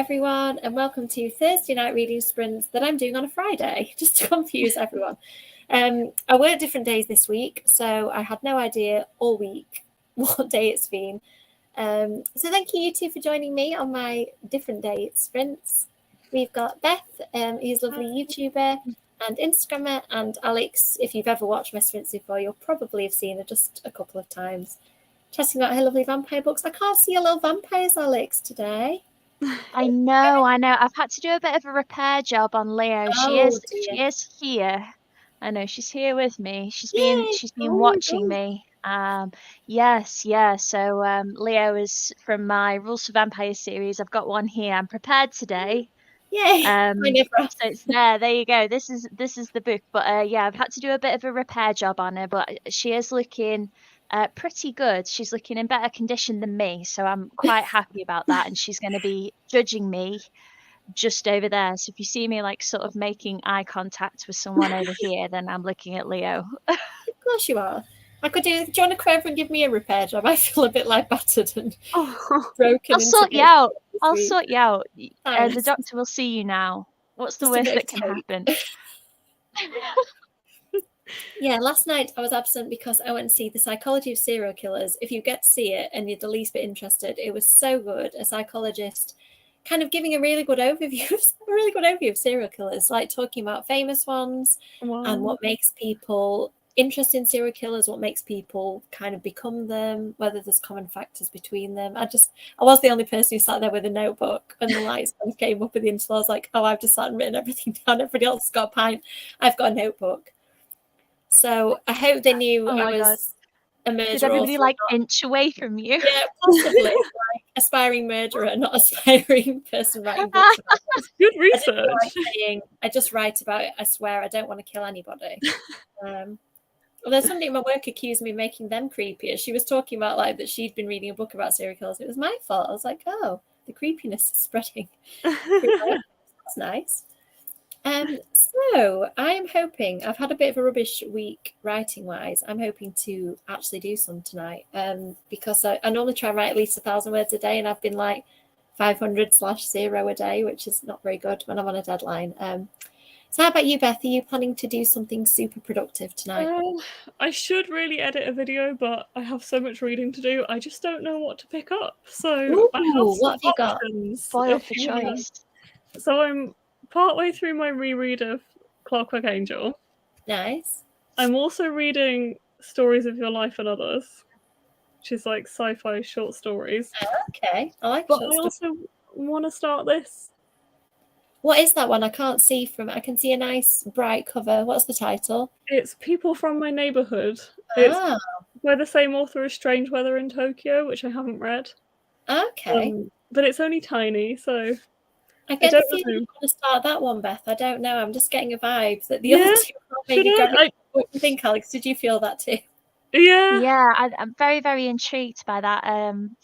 everyone, and welcome to Thursday night reading sprints that I'm doing on a Friday, just to confuse everyone. I work different days this week, so I had no idea all week what day it's been. So thank you two for joining me on my different day sprints. We've got Beth, who's a lovely YouTuber and Instagrammer, and Alex. If you've ever watched my sprints before, you'll probably have seen her just a couple of times. Chatting about her lovely vampire books. I can't see your little vampires, Alex, today. I know. I've had to do a bit of a repair job on Leo. She is here. I know she's here with me. She's been watching me. Yes. So Leo is from my Rules for Vampire series. I've got one here. I'm prepared today. Yay! So it's there. There you go. This is the book. But yeah, I've had to do a bit of a repair job on her. But she is looking pretty good. She's looking in better condition than me, so I'm quite happy about that. And she's going to be judging me just over there. So if you see me like sort of making eye contact with someone over here, then I'm looking at Leo. Of course you are. I could do you want to come over and give me a repair job? I feel a bit like battered and broken. I'll sort you out. The doctor will see you now. What's the worst that can happen? Yeah, last night I was absent because I went to see The Psychology of Serial Killers. If you get to see it and you're the least bit interested, it was so good. A psychologist kind of giving a really good overview of serial killers, like talking about famous ones and what makes people interested in serial killers, what makes people kind of become them, whether there's common factors between them. I was the only person who sat there with a notebook when the lights kind of came up at the interval. I was like, oh, I've just sat and written everything down. Everybody else has got a pint. I've got a notebook. So I hope they knew I was a murderer. Did everybody like inch away from you? Yeah, possibly. Like aspiring murderer, not aspiring person writing books about it. Good research. I just write about it. I swear I don't want to kill anybody. Although somebody at my work accused me of making them creepier. She was talking about like that she'd been reading a book about serial killers. It was my fault. I was like, oh, the creepiness is spreading. That's nice. So I'm hoping, I've had a bit of a rubbish week writing wise. I'm hoping to actually do some tonight because I normally try and write at least 1,000 words a day, and I've been like 500/0 a day, which is not very good when I'm on a deadline. So how about you, Beth? Are you planning to do something super productive tonight? I should really edit a video, but I have so much reading to do. I just don't know what to pick up. So I have what have you got? Spoil for choice. So I'm partway through my reread of Clockwork Angel. Nice. I'm also reading Stories of Your Life and Others, which is like sci-fi short stories. Oh, okay, I like. But I also want to start this. What is that one? I can't see from it. I can see a nice bright cover. What's the title? It's People from My Neighborhood. It's by the same author as Strange Weather in Tokyo, which I haven't read. Okay. But it's only tiny, so I get the feeling you want to start that one, Beth. I don't know. I'm just getting a vibe that the other two are maybe grabbing. What do you think, Alex? Did you feel that too? Yeah. I'm very, very intrigued by that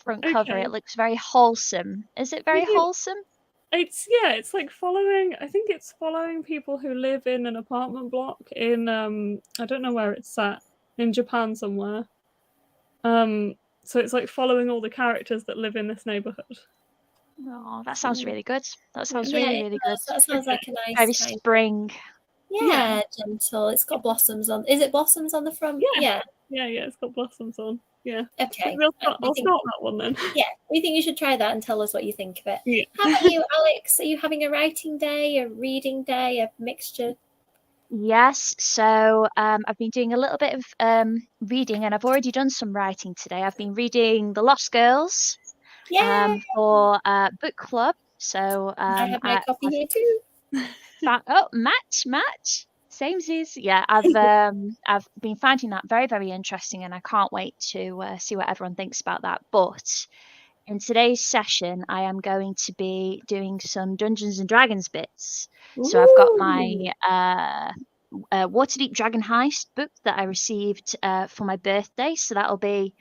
front cover. It looks very wholesome. Is it very wholesome? It's like following. I think it's following people who live in an apartment block in I don't know where it's set, in Japan somewhere. So it's like following all the characters that live in this neighborhood. Oh, that sounds really good. That sounds really good. That sounds like a nice very spring. Yeah, gentle. It's got blossoms on. Is it blossoms on the front? Yeah. It's got blossoms on. Yeah. Okay. I'll start that one then. Yeah, we think you should try that and tell us what you think of it. Yeah. How about you, Alex? Are you having a writing day, a reading day, a mixture? Yes. So I've been doing a little bit of reading, and I've already done some writing today. I've been reading The Lost Girls for book club. So I have my copy here too. Match. Samesies. Yeah, I've been finding that very, very interesting, and I can't wait to see what everyone thinks about that. But in today's session, I am going to be doing some Dungeons and Dragons bits. So I've got my Waterdeep Dragon Heist book that I received for my birthday. So that'll be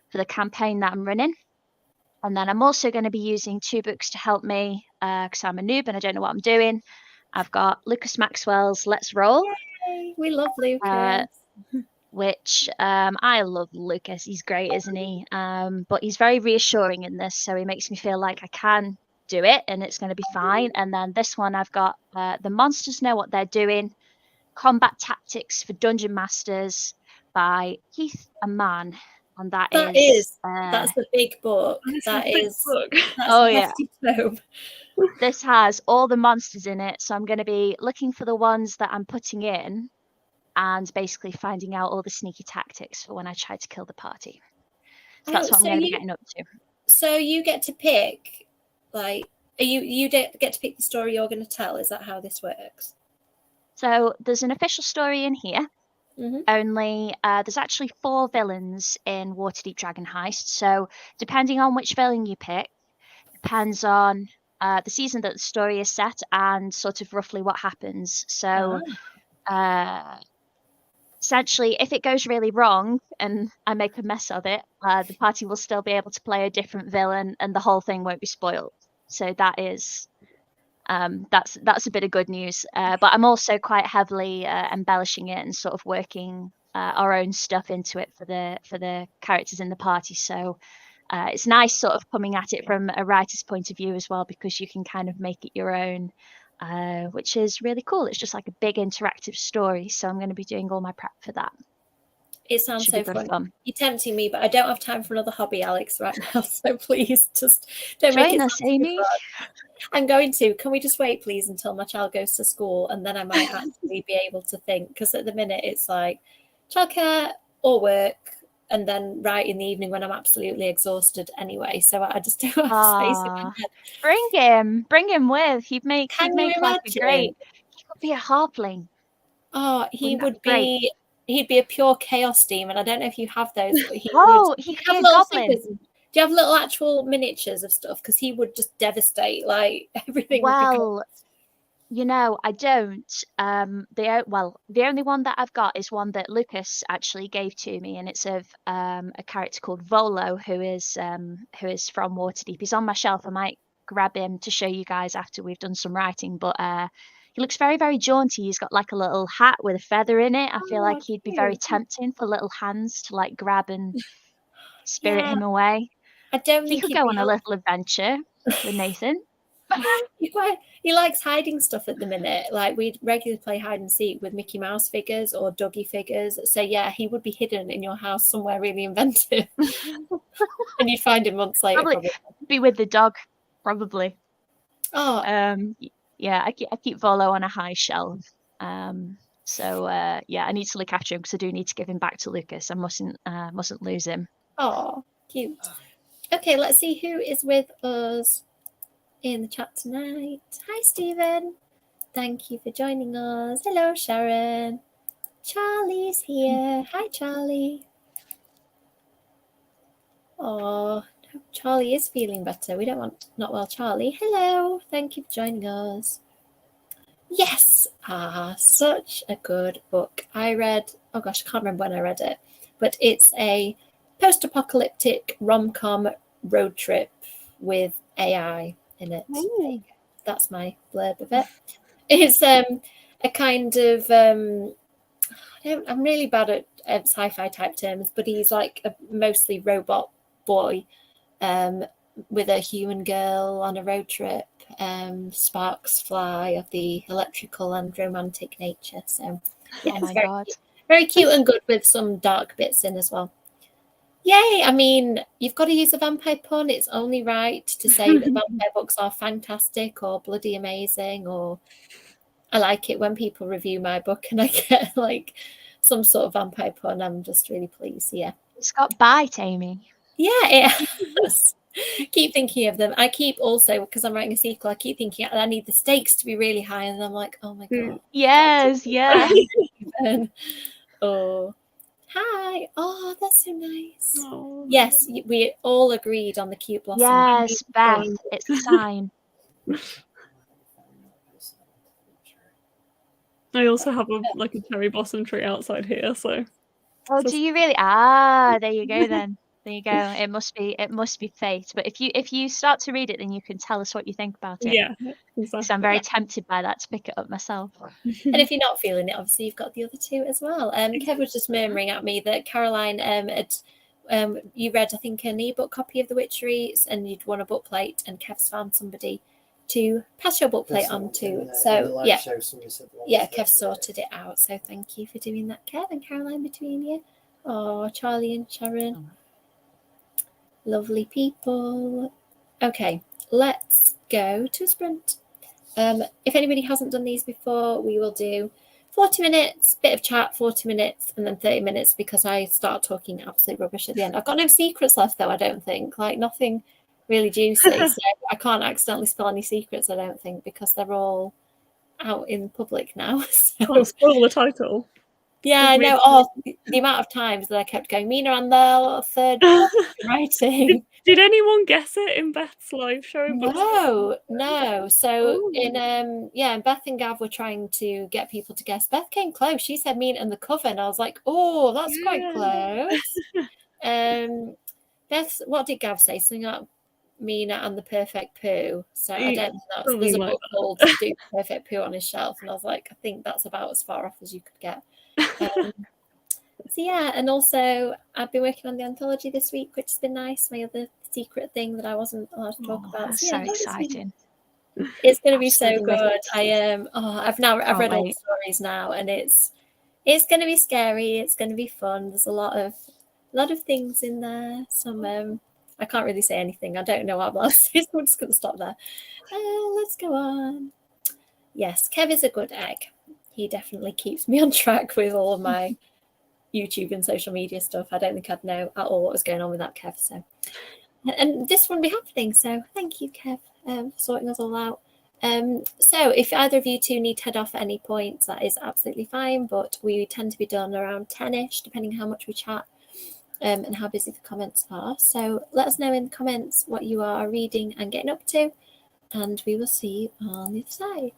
for the campaign that I'm running. And then I'm also going to be using 2 books to help me because I'm a noob and I don't know what I'm doing. I've got Lucas Maxwell's Let's Roll. Yay, we love Lucas. Which I love Lucas. He's great, isn't he? But he's very reassuring in this, so he makes me feel like I can do it and it's going to be fine. And then this one I've got The Monsters Know What They're Doing, Combat Tactics for Dungeon Masters by Keith and Mann. And that's a big book. That's oh a yeah. hefty tome. This has all the monsters in it, so I'm going to be looking for the ones that I'm putting in and basically finding out all the sneaky tactics for when I try to kill the party. So that's what I'm going to be getting up to. So you get to pick, like, you get to pick the story you're going to tell. Is that how this works? So there's an official story in here. Mm-hmm. Only there's actually 4 villains in Waterdeep Dragon Heist. So depending on which villain you pick, depends on the season that the story is set and sort of roughly what happens. So essentially, if it goes really wrong and I make a mess of it, the party will still be able to play a different villain and the whole thing won't be spoiled. So that is that's a bit of good news. But I'm also quite heavily embellishing it and sort of working our own stuff into it for the characters in the party. So it's nice sort of coming at it from a writer's point of view as well, because you can kind of make it your own, which is really cool. It's just like a big interactive story. So I'm going to be doing all my prep for that. It sounds so fun. You're tempting me, but I don't have time for another hobby, Alex, right now. So please just don't make it us, Amy. I'm going to. Can we just wait, please, until my child goes to school, and then I might actually be able to think? Because at the minute it's like childcare or work, and then write in the evening when I'm absolutely exhausted anyway. So I just don't have space in my head. Bring him with. He'd make like a great. He could be a halfling. Oh, he would be. He'd be a pure chaos demon. I don't know if you have those, but he could be a goblin. Figures. Do you have little actual miniatures of stuff? Because he would just devastate like everything. Well, you know, I don't. The only one that I've got is one that Lucas actually gave to me, and it's of a character called Volo, who is from Waterdeep. He's on my shelf. I might grab him to show you guys after we've done some writing, but he looks very, very jaunty. He's got like a little hat with a feather in it. I feel like he'd be very tempting for little hands to like grab and spirit him away. I don't think he could go on a little adventure with Nathan. He likes hiding stuff at the minute. Like we'd regularly play hide and seek with Mickey Mouse figures or Dougie figures. So yeah, he would be hidden in your house somewhere really inventive, and you'd find him months later. Probably be with the dog, probably. Oh, yeah. I keep Volo on a high shelf. So I need to look after him because I do need to give him back to Lucas. I mustn't lose him. Oh, cute. Okay, let's see who is with us in the chat tonight. Hi, Stephen. Thank you for joining us. Hello, Sharon. Charlie's here. Hi, Charlie. Oh, Charlie is feeling better. We don't want not well, Charlie. Hello. Thank you for joining us. Yes. Such a good book. I read, oh gosh, I can't remember when I read it, but it's a post-apocalyptic rom-com road trip with AI in it. That's my blurb of it. It's a kind of I'm really bad at sci-fi type terms, but he's like a mostly robot boy with a human girl on a road trip. Sparks fly of the electrical and romantic nature. So yeah, oh my God. Very cute and good with some dark bits in as well. Yay! I mean, you've got to use a vampire pun. It's only right to say that vampire books are fantastic or bloody amazing, or I like it when people review my book and I get like some sort of vampire pun. I'm just really pleased. Yeah. It's got bite, Amy. Yeah, it has. Keep thinking of them. I keep also, because I'm writing a sequel, I keep thinking I need the stakes to be really high, and I'm like, oh my God. Yes, yeah. Oh. Hi. Oh, that's so nice. Oh. Yes, we all agreed on the cute blossom. Yes, Beth, it's a sign. I also have a cherry blossom tree outside here, so. Oh, do you really? There you go then. There you go. It must be fate. But if you start to read it, then you can tell us what you think about it. Yeah, exactly. So I'm very tempted by that to pick it up myself. And if you're not feeling it, obviously you've got the other two as well. Kev was just murmuring at me that Caroline had you read, I think, an ebook copy of The Witcheries, and you'd won a book plate, and Kev's found somebody to pass your book plate on to. So yeah, Kev sorted it out. So thank you for doing that, Kev and Caroline, between you. Oh, Charlie and Sharon, lovely people. Okay, let's go to a sprint. If anybody hasn't done these before, we will do 40 minutes, bit of chat, 40 minutes, and then 30 minutes because I start talking absolute rubbish at the end. I've got no secrets left, though, I don't think. Like, nothing really juicy. So I can't accidentally spill any secrets, I don't think, because they're all out in public now. So. Can't spoil the title. Yeah, I know. Oh, the amount of times that I kept going, Mina and the third writing. Did anyone guess it in Beth's live show? No. So in Beth and Gav were trying to get people to guess. Beth came close. She said Mina and the cover, and I was like, oh, that's quite close. Beth, what did Gav say? Something like Mina and the Perfect Poo. So I don't know. There's a book called Do the Perfect Poo on his shelf, and I was like, I think that's about as far off as you could get. So yeah, and also I've been working on the anthology this week, which has been nice. My other secret thing that I wasn't allowed to talk about. That's so exciting. It's going to be so good. I've read all the stories now, and it's going to be scary. It's going to be fun. There's a lot of things in there. Some I can't really say anything. I don't know what I'm allowed to say, so I'm just going to stop there. Let's go on. Yes, Kev is a good egg. He definitely keeps me on track with all of my YouTube and social media stuff. I don't think I'd know at all what was going on without Kev. So, and this wouldn't be happening. So thank you, Kev, for sorting us all out. So if either of you two need to head off at any point, that is absolutely fine. But we tend to be done around 10ish, depending how much we chat and how busy the comments are. So let us know in the comments what you are reading and getting up to, and we will see you on the other side.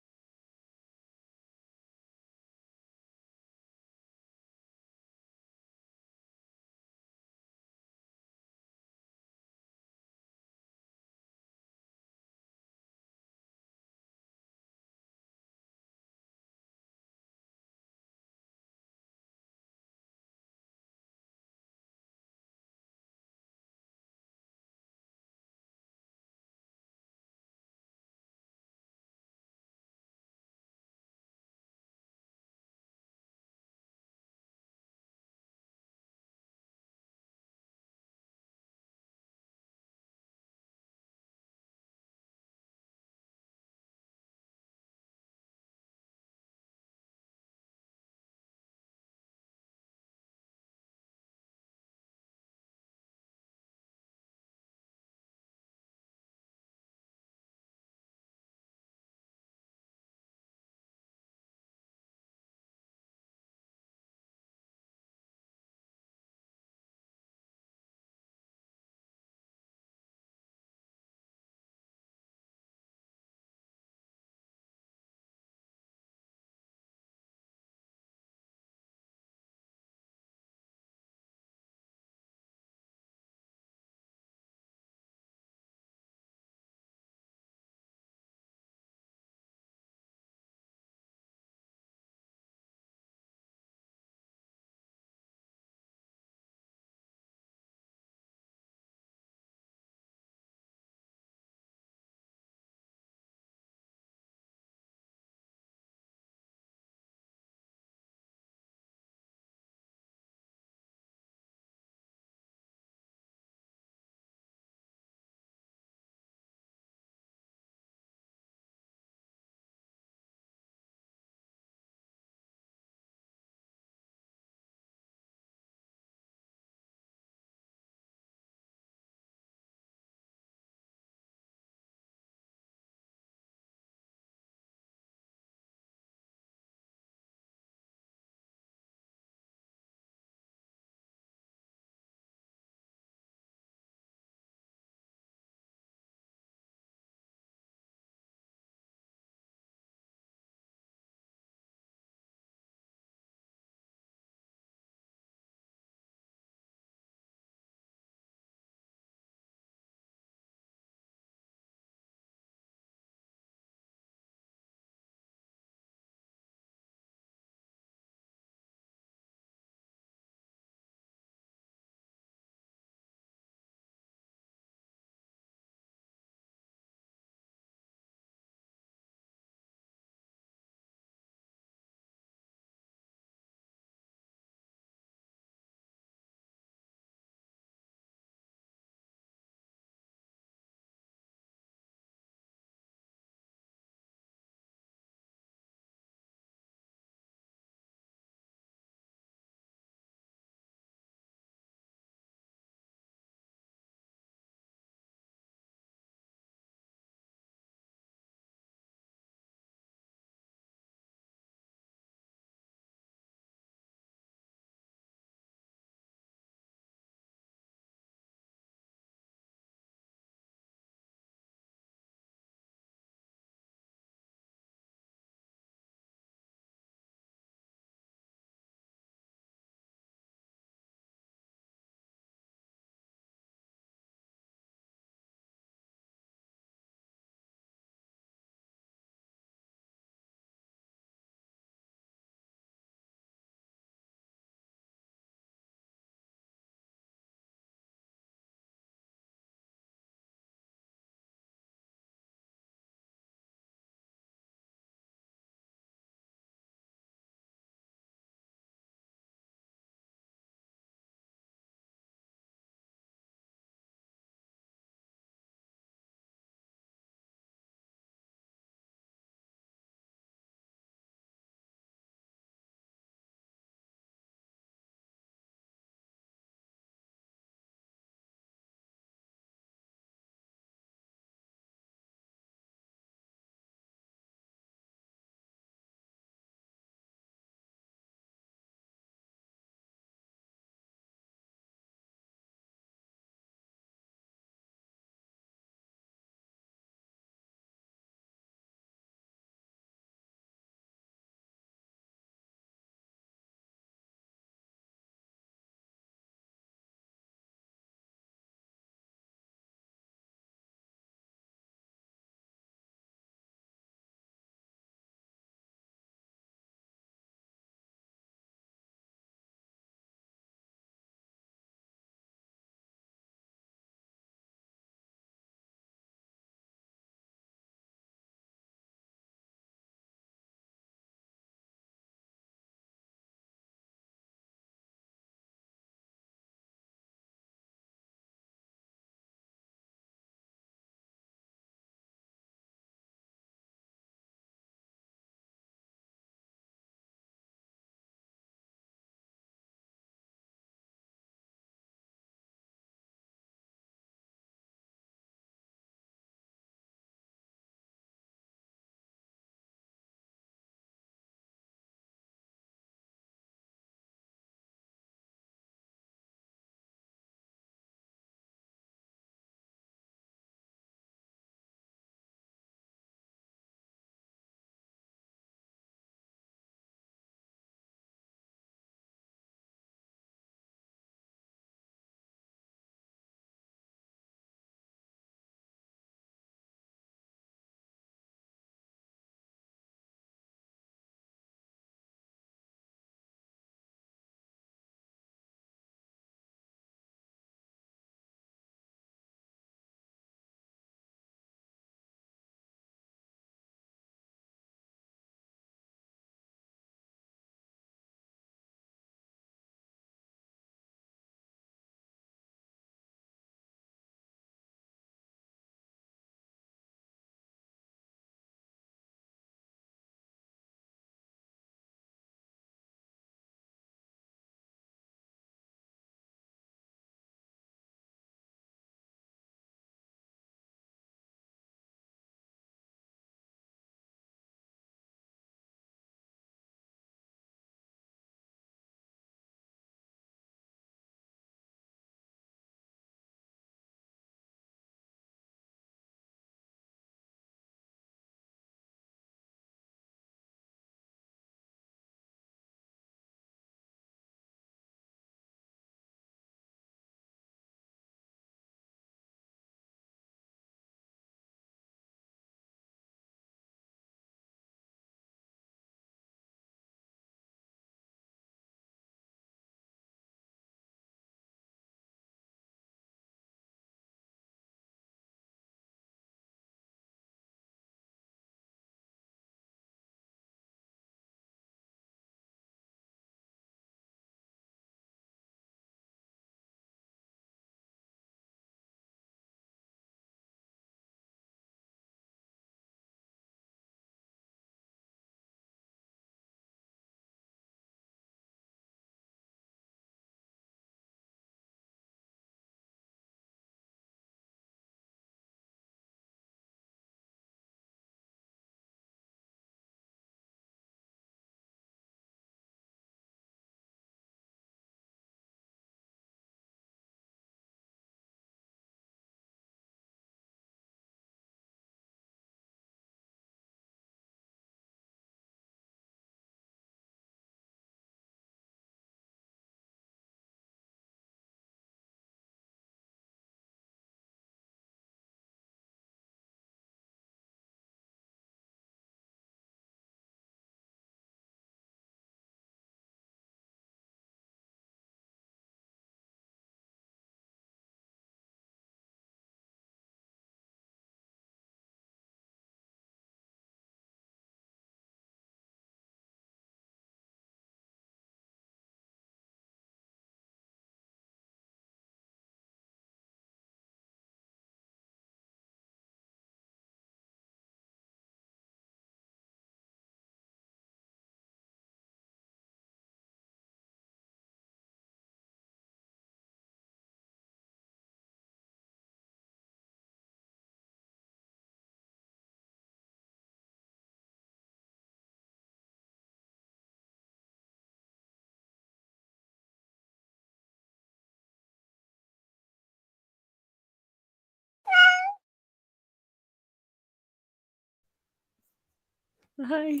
Hi.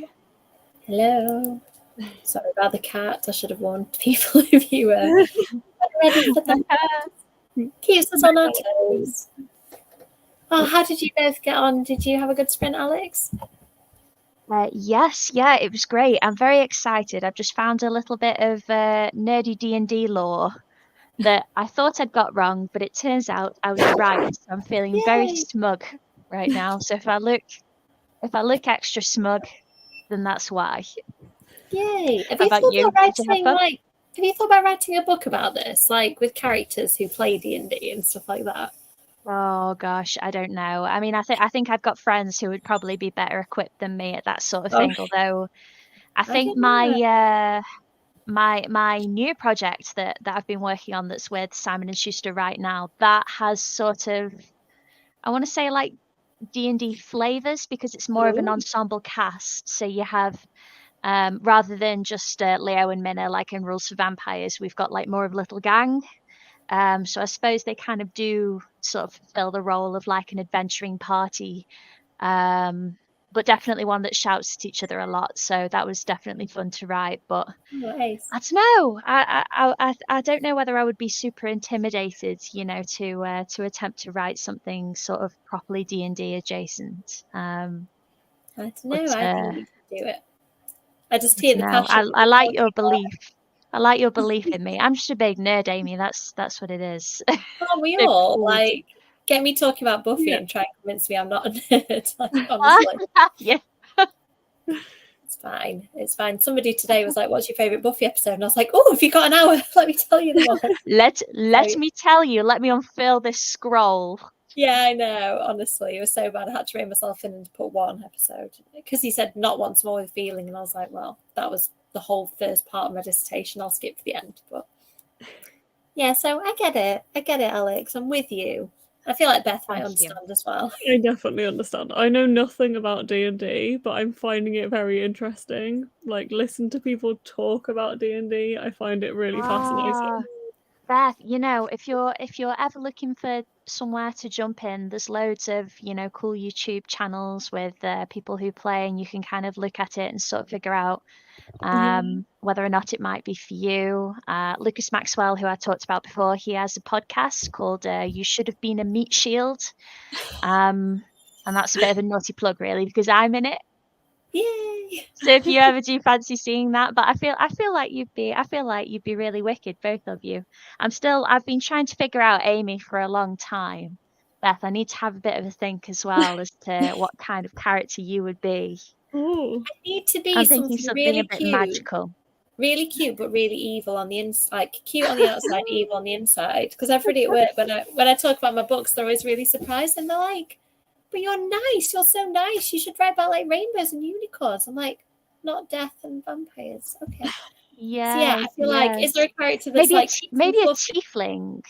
Hello. Sorry about the cat. I should have warned people if you were ready for that. Keeps us on our toes. Oh, how did you both get on? Did you have a good sprint, Alex? Yes, yeah, it was great. I'm very excited. I've just found a little bit of nerdy D&D lore that I thought I'd got wrong, but it turns out I was right. So I'm feeling very Yay. smug right now. So if I look extra smug, then that's why. Yay. Have How you about thought you? about Did you have writing fun? have you thought about writing a book about this, like with characters who play D&D and stuff like that? Oh gosh, I don't know. I mean, I think I've got friends who would probably be better equipped than me at that sort of Oh, thing. Although I think don't know. my new project that I've been working on that's with Simon and Schuster right now, that has sort of, I want to say like D&D flavors because it's more of an Ooh. ensemble cast. So you have rather than just Leo and Minna like in Rules for Vampires, we've got like more of a little gang. So I suppose they kind of do sort of fulfill the role of like an adventuring party, but definitely one that shouts at each other a lot. So that was definitely fun to write. But Nice. I don't know. I don't know whether I would be super intimidated, to attempt to write something sort of properly D&D adjacent. I don't know. But I think you can do it. I just I hear don't the know. passion. I like your belief. I like your belief in me. I'm just a big nerd, Amy. That's what it is. Oh, we Big all fool. like get me talking about Buffy Yeah. and try and convince me I'm not a nerd. Like, honestly, Yeah. it's fine. It's fine. Somebody today was like, "What's your favorite Buffy episode?" And I was like, "Oh, if you got an hour, let me tell you them all." Let So, me tell you. Let me unfurl this scroll. yeah, I know. Honestly, it was so bad. I had to rein myself in and put one episode because he said not once more with feeling, and I was like, "Well, that was the whole first part of my dissertation. I'll skip to the end." But yeah, so I get it. I get it, Alex. I'm with you. I feel like Beth might Thank you. understand as well. I definitely understand. I know nothing about D&D, but I'm finding it very interesting. Like, listen to people talk about D&D. I find it really fascinating. Beth, if you're ever looking for somewhere to jump in, there's loads of, cool YouTube channels with people who play, and you can kind of look at it and sort of figure out whether or not it might be for you. Lucas Maxwell, who I talked about before, he has a podcast called You Should Have Been a Meat Shield. And that's a bit of a naughty plug, really, because I'm in it. Yay! So if you ever do fancy seeing that, but I feel like you'd be really wicked, both of you. I've been trying to figure out Amy for a long time. Beth, I need to have a bit of a think as well as to what kind of character you would be. Oh, I need to be I'm thinking something something a really bit cute. magical. Really cute, but really evil on the inside. Like cute on the outside, evil on the inside. Because I've read it at work when I talk about my books, they're always really surprised and they're like, "But you're nice. You're so nice. You should write about like rainbows and unicorns." I'm like, "Not death and vampires." Okay. So yeah, I feel like is there a character that's like maybe a fluffy? tiefling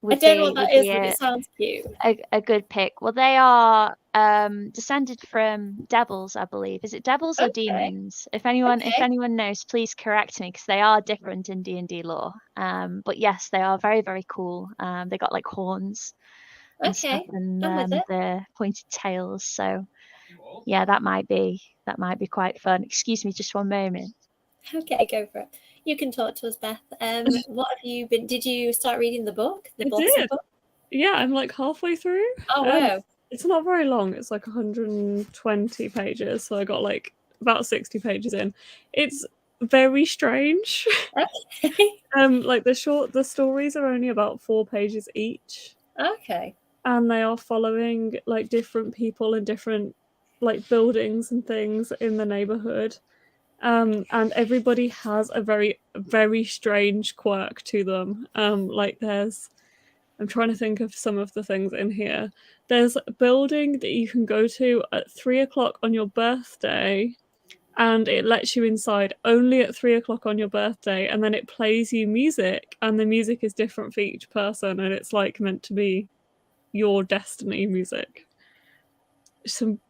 I don't know what would that is, be but it sounds cute. a good pick. Well, they are descended from devils, I believe. Is it devils or Okay. demons? If Okay. anyone knows, please correct me because they are different in D&D lore. But yes, they are very, very cool. They got like horns and stuff, Okay. and I'm with it. the pointed tails. So yeah, that might be quite fun. Excuse me, just one moment. Okay, go for it. You can talk to us, Beth. What have you been? Did you start reading the book, the I Blossom did. book? Yeah, I'm like halfway through. Oh wow! It's not very long. It's like 120 pages, so I got like about 60 pages in. It's very strange. Okay. Like the stories are only about 4 pages each, Okay. and they are following like different people in different like buildings and things in the neighborhood. And everybody has a very, very strange quirk to them. Like I'm trying to think of some of the things in here. There's a building that you can go to at 3 o'clock on your birthday, and it lets you inside only at 3 o'clock on your birthday, and then it plays you music, and the music is different for each person, and it's like meant to be your destiny music. Some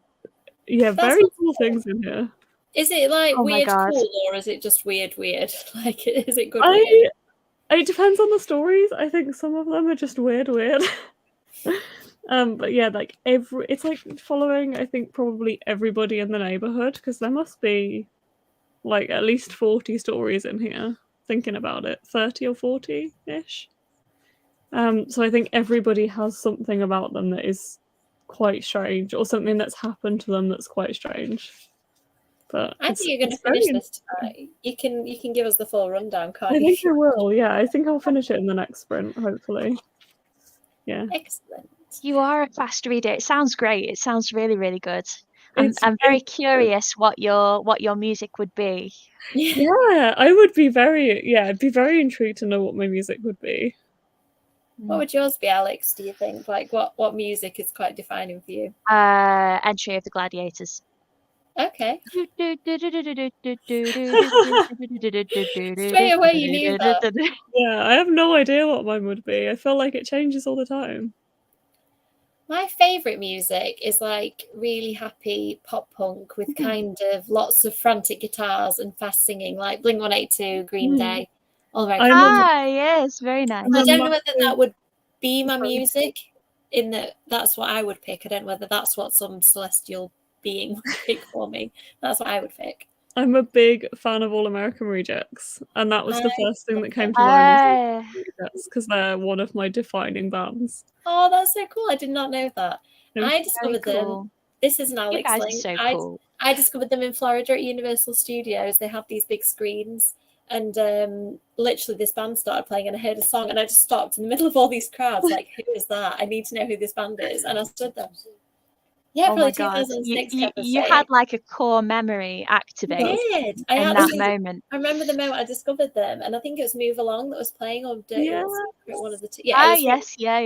very cool things in here. Is it like Oh my weird God. cool, or is it just weird? Like, is it good weird? It depends on the stories. I think some of them are just weird. But yeah, like it's like following, I think, probably everybody in the neighborhood, because there must be like at least 40 stories in here, thinking about it, 30 or 40-ish. So I think everybody has something about them that is quite strange, or something that's happened to them that's quite strange. But I think you're going to finish this tonight. You can give us the full rundown, can't I you? think I will. Yeah, I think I'll finish it in the next sprint, hopefully. Yeah. Excellent. You are a fast reader. It sounds great. It sounds really, really good. I'm very curious what your music would be. Yeah, I would be I'd be very intrigued to know what my music would be. What would yours be, Alex, do you think? Like what music is quite defining for you? Entry of the Gladiators. Okay. Straight away you knew that. Yeah, I have no idea what mine would be. I feel like it changes all the time. My favourite music is like really happy pop punk with kind of lots of frantic guitars and fast singing, like Blink-182, Green Day, all right. Yes, very nice. I don't know whether that would be my music, in that that's what I would pick. I don't know whether that's what some celestial being would pick for me. That's what I would pick. I'm a big fan of All American Rejects, and that was the first thing that came to mind, because they're one of my defining bands. Oh, that's so cool. I did not know that. Yeah. I discovered them. This is an Alex link. So cool. I discovered them in Florida at Universal Studios. They have these big screens, and literally this band started playing, and I heard a song, and I just stopped in the middle of all these crowds, like, who is that? I need to know who this band is. And I stood there. Yeah, oh my God. You had like a core memory activated in that moment. I remember the moment I discovered them, and I think it was Move Along that was playing, or Dirty Little Secret, one of the two. Yeah, yes, yeah.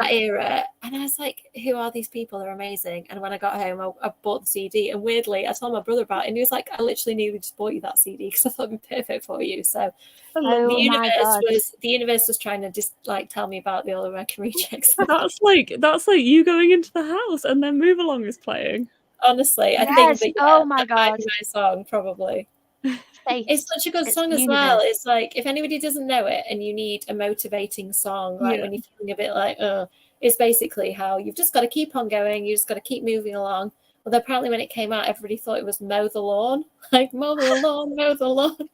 That era. And I was like, who are these people? They're amazing. And when I got home, I bought the CD, and weirdly, I told my brother about it, and he was like, I literally nearly just bought you that CD because I thought it'd be perfect for you. So the universe was trying to just like tell me about the All American Rejects. That's like you going into the house and then Move Along is playing. Honestly, I think that oh my God, might be my song probably. It's such a good song as well. It's like, if anybody doesn't know it and you need a motivating song, like when you're feeling a bit like, it's basically how you've just got to keep on going. You just got to keep moving along. Although apparently when it came out, everybody thought it was Mow the Lawn, like mow the lawn, mow the lawn.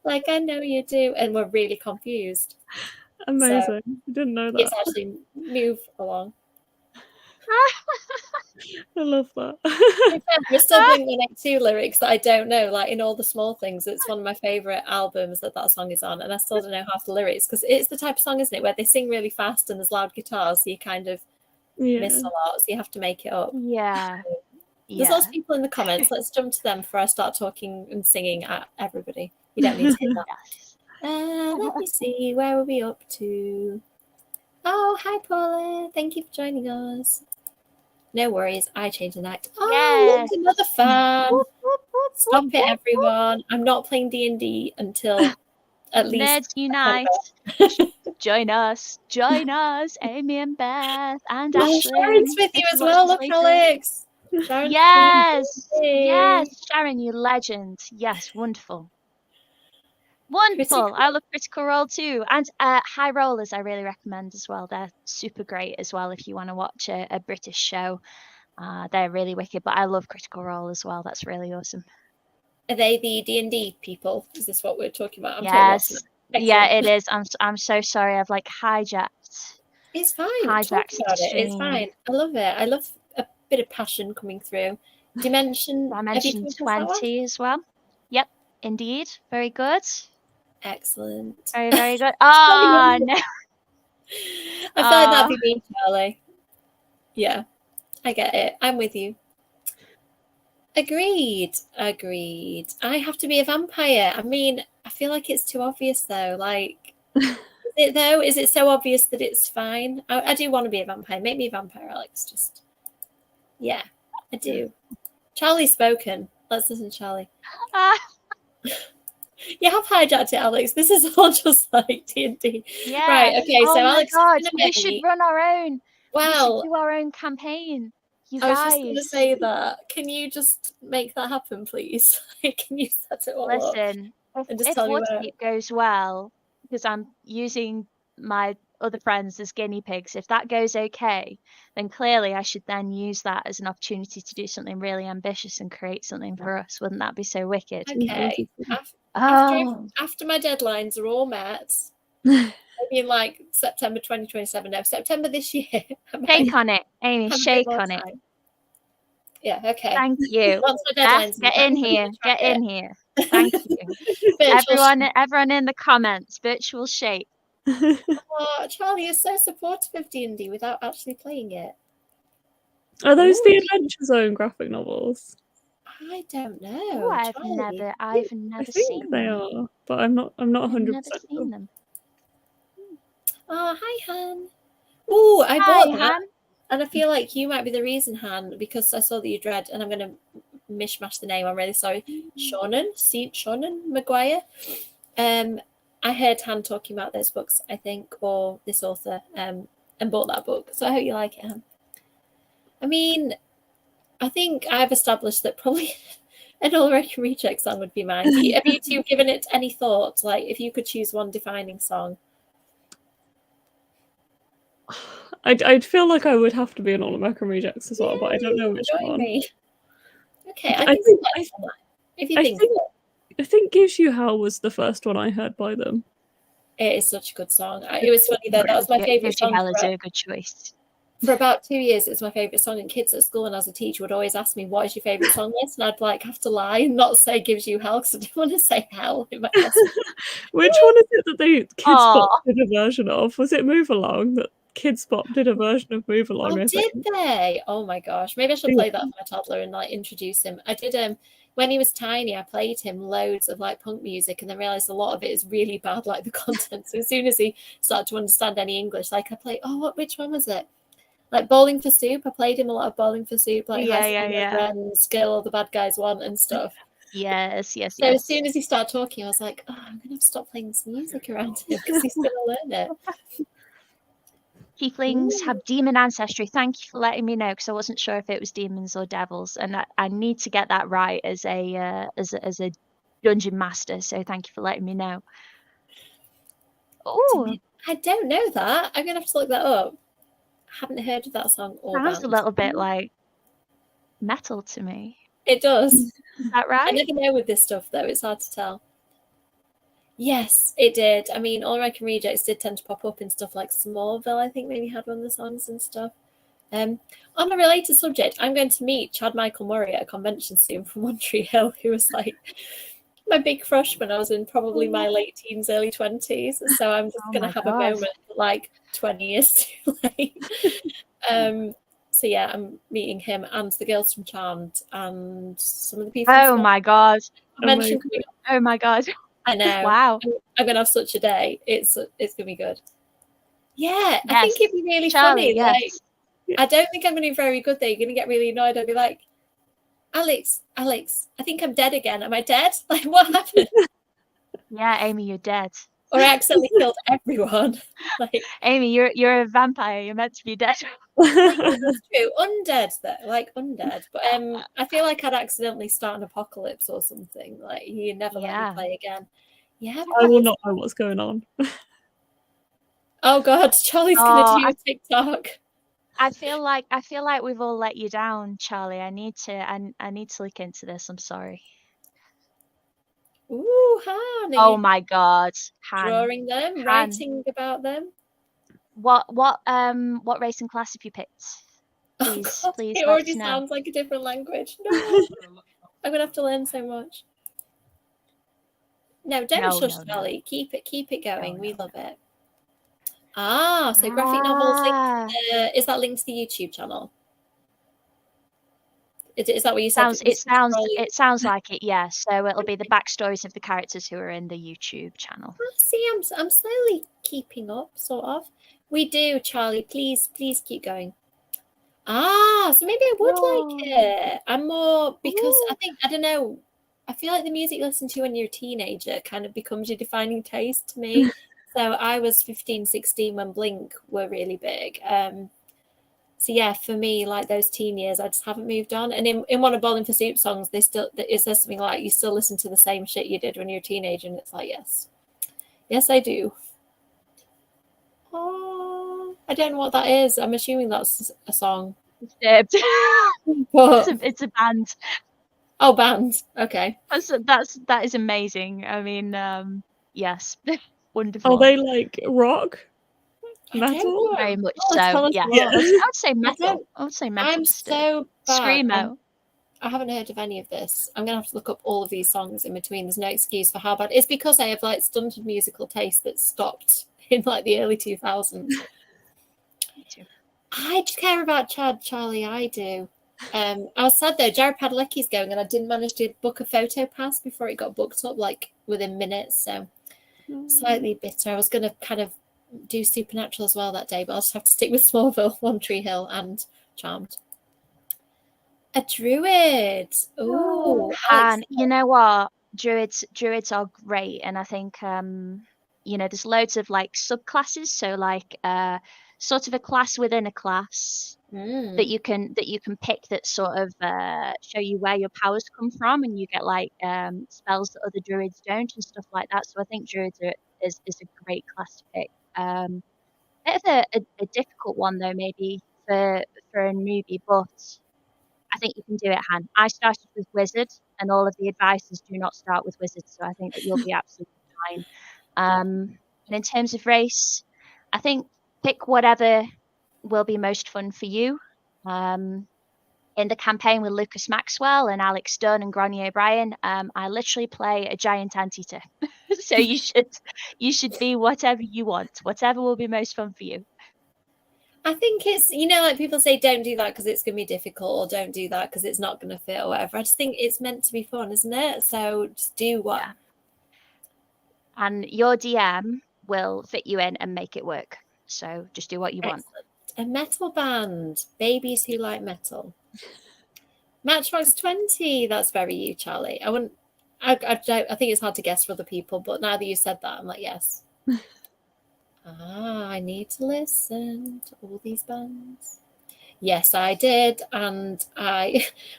Like, I know you do, and we're really confused. Amazing. So, I didn't know that. It's actually Move Along. I love that. There's still Blink-182 lyrics that I don't know, like in All the Small Things. It's one of my favourite albums that song is on, and I still don't know half the lyrics, because it's the type of song, isn't it, where they sing really fast and there's loud guitars, so you kind of miss a lot, so you have to make it up. There's lots of people in the comments. Let's jump to them before I start talking and singing at everybody. You don't need to hear that. Let me see, where are we up to? Oh, hi Paula, thank you for joining us. No worries, I changed the night. Oh, look, another fan. Stop it, everyone. I'm not playing D&D until at least Nerds Unite. Join us, Amy and Beth and Ashley. Sharon's with you as well, look, Alex. Yes, Sharon, you legend. Yes, wonderful. I love Critical Role too, and High Rollers I really recommend as well. They're super great as well if you want to watch a British show. They're really wicked, but I love Critical Role as well. That's really awesome. Are they the D&D people? Is this what we're talking about? Yes. Yeah, it is. I'm so sorry. I've like hijacked. It's fine. Hijacked about it. It's fine. I love it. I love a bit of passion coming through. Dimension 20 as well. Yep, indeed. Very good. Excellent. Very, very good. Oh, no. I feel like that'd be me, Charlie. Yeah, I get it. I'm with you. Agreed. I have to be a vampire. I mean, I feel like it's too obvious, though. Like, is it, though? Is it so obvious that it's fine? I do want to be a vampire. Make me a vampire, Alex. Just, yeah, I do. Charlie's spoken. Let's listen to Charlie. You have hijacked it, Alex. This is all just like D&D. Yeah. Right, okay, so Alex... we should run our own. Well, we should do our own campaign. I was just going to say that. Can you just make that happen, please? Can you set it all up? Listen, if Waterdeep goes well, because I'm using my other friends as guinea pigs, if that goes okay, then clearly I should then use that as an opportunity to do something really ambitious and create something for us. Wouldn't that be so wicked? Okay. Oh, After my deadlines are all met, maybe in like September 2027. No, September this year. shake on it, Amy. Shake on it. Yeah. Okay. Thank you. Once my deadlines Get in here. Get in here. Thank you. Everyone in the comments, virtual shake. Oh, Charlie is so supportive of D&D without actually playing it. Are those the Adventure Zone graphic novels? I don't know. Oh, I've I never think seen they them. are, but I'm not 100% I've never seen sure. them. Oh, hi, Han. Oh, I bought that. Han. And I feel like you might be the reason, Han, because I saw that you'd read, and I'm going to mishmash the name. I'm really sorry. Shonen Maguire. I heard Han talking about those books, I think, or this author, and bought that book. So I hope you like it, Han. I mean, I think I've established that probably an Ulrich Reject song would be mine. Have you two given it any thought? Like, if you could choose one defining song? I'd feel like I would have to be an All American Rejects as well, but I don't know which one. Me. Okay, I think Gives You Hell was the first one I heard by them. It is such a good song. It was funny though. That was my favourite song. Gives You Hell is a good choice. For about 2 years, it's my favourite song. And kids at school and as a teacher would always ask me, "What is your favourite song list?" And I'd like have to lie and not say "Gives You Hell" because I didn't want to say hell in my class. Which one is it that the Kids Bop did a version of? Was it Move Along that Kids Bop did a version of Move Along? Oh, did they? Oh my gosh! Maybe I should play that for my toddler and like introduce him. I did. When he was tiny, I played him loads of like punk music, and then realized a lot of it is really bad, like the content. So as soon as he started to understand any English, like I played. Oh, which one was it? Like Bowling for Soup. I played him a lot of Bowling for Soup, like High School Friends, Girl All the Bad Guys Want, and stuff. Yes. So as soon as he started talking, I was like, oh, I'm gonna have to stop playing this music around him because he's gonna learn it. Tieflings have demon ancestry. Thank you for letting me know because I wasn't sure if it was demons or devils, and I need to get that right as a dungeon master. So thank you for letting me know. Oh, I don't know that. I'm gonna have to look that up. I haven't heard of that song or sounds band. a little bit like metal to me. It does. Is that right? I never know with this stuff though. It's hard to tell. Yes, it did. I mean, All American Rejects did tend to pop up in stuff like Smallville. I think maybe had one of the songs and stuff. On a related subject, I'm going to meet Chad Michael Murray at a convention soon from One Tree Hill, who was like my big crush when I was in probably my late teens, early 20s. So I'm just going to have a moment like 20 years too late. So yeah, I'm meeting him and the girls from Charmed and some of the people. Oh my god! Oh my god! I know. Wow. I'm gonna have such a day. It's gonna be good. Yeah, I think it'd be really funny. Yes. Like, I don't think I'm gonna be very good there. You're gonna get really annoyed. I'll be like, Alex, I think I'm dead again. Am I dead? Like, what happened? Yeah, Amy, you're dead. Or I accidentally killed everyone. Like, Amy, you're a vampire. You're meant to be dead. That's true. Undead though, like undead. But I feel like I'd accidentally start an apocalypse or something. Like you never let me play again. Yeah. I will not know what's going on. Oh God, Charlie's gonna do TikTok. I feel like we've all let you down, Charlie. I need to look into this. I'm sorry. Ooh, Han. Oh my God, Han. Drawing them, writing about them. What race and class have you picked? Please, please. It already sounds like a different language. No, I'm gonna have to learn so much. No, don't shush, Charlie. Keep it going. We love it. So graphic novels. Is that linked to the YouTube channel? Is that what you said? It sounds like it. Yeah. So it'll be the backstories of the characters who are in the YouTube channel. See, I'm slowly keeping up, sort of. We do, Charlie. Please keep going. So maybe I would like it. I'm more because I don't know. I feel like the music you listen to when you're a teenager kind of becomes your defining taste to me. So I was 15, 16 when Blink were really big. So yeah, for me, like those teen years, I just haven't moved on. And in one of Bowling for Soup songs, it says something like, "You still listen to the same shit you did when you were a teenager," and it's like, yes, I do. Oh. I don't know what that is. I'm assuming that's a song. Disturbed. But... it's a band. Oh, band. Okay. That is amazing. I mean, yes, wonderful. Are they like rock? Metal? Very much Oh, so. tell us Yeah, more. I would say metal. don't- I would say metal. I'm Disturbed. so bad. Screamo. I haven't heard of any of this. I'm gonna have to look up all of these songs in between. There's no excuse for how bad. It's because I have like stunted musical taste that stopped in like the early 2000s. Me too. I just care about Chad, Charlie. I do. I was sad though. Jared Padalecki's going, and I didn't manage to book a photo pass before it got booked up, like within minutes. So slightly bitter. I was gonna kind of do Supernatural as well that day, but I'll just have to stick with Smallville, One Tree Hill, and Charmed. A druid. Ooh. And you know what? Druids are great, and I think there's loads of like subclasses. So like sort of a class within a class that you can pick that sort of show you where your powers come from, and you get like spells that other druids don't and stuff like that. So I think druids is a great class to pick. Bit of a difficult one though, maybe for a newbie, but I think you can do it, Han. I started with wizard, and all of the advice is do not start with wizard. So I think that you'll be absolutely fine. And in terms of race, I think pick whatever will be most fun for you. In the campaign with Lucas Maxwell and Alex Dunn and Granny O'Brien, I literally play a giant anteater. So you should be whatever you want, whatever will be most fun for you. I think it's, like people say, don't do that because it's going to be difficult, or don't do that because it's not going to fit, or whatever. I just think it's meant to be fun, isn't it? So just do what. Yeah. And your DM will fit you in and make it work. So just do what you want. A metal band, babies who like metal. Matchbox 20. That's very you, Charlie. I think it's hard to guess for other people, but now that you said that, I'm like, yes. I need to listen to all these bands. Yes, I did. And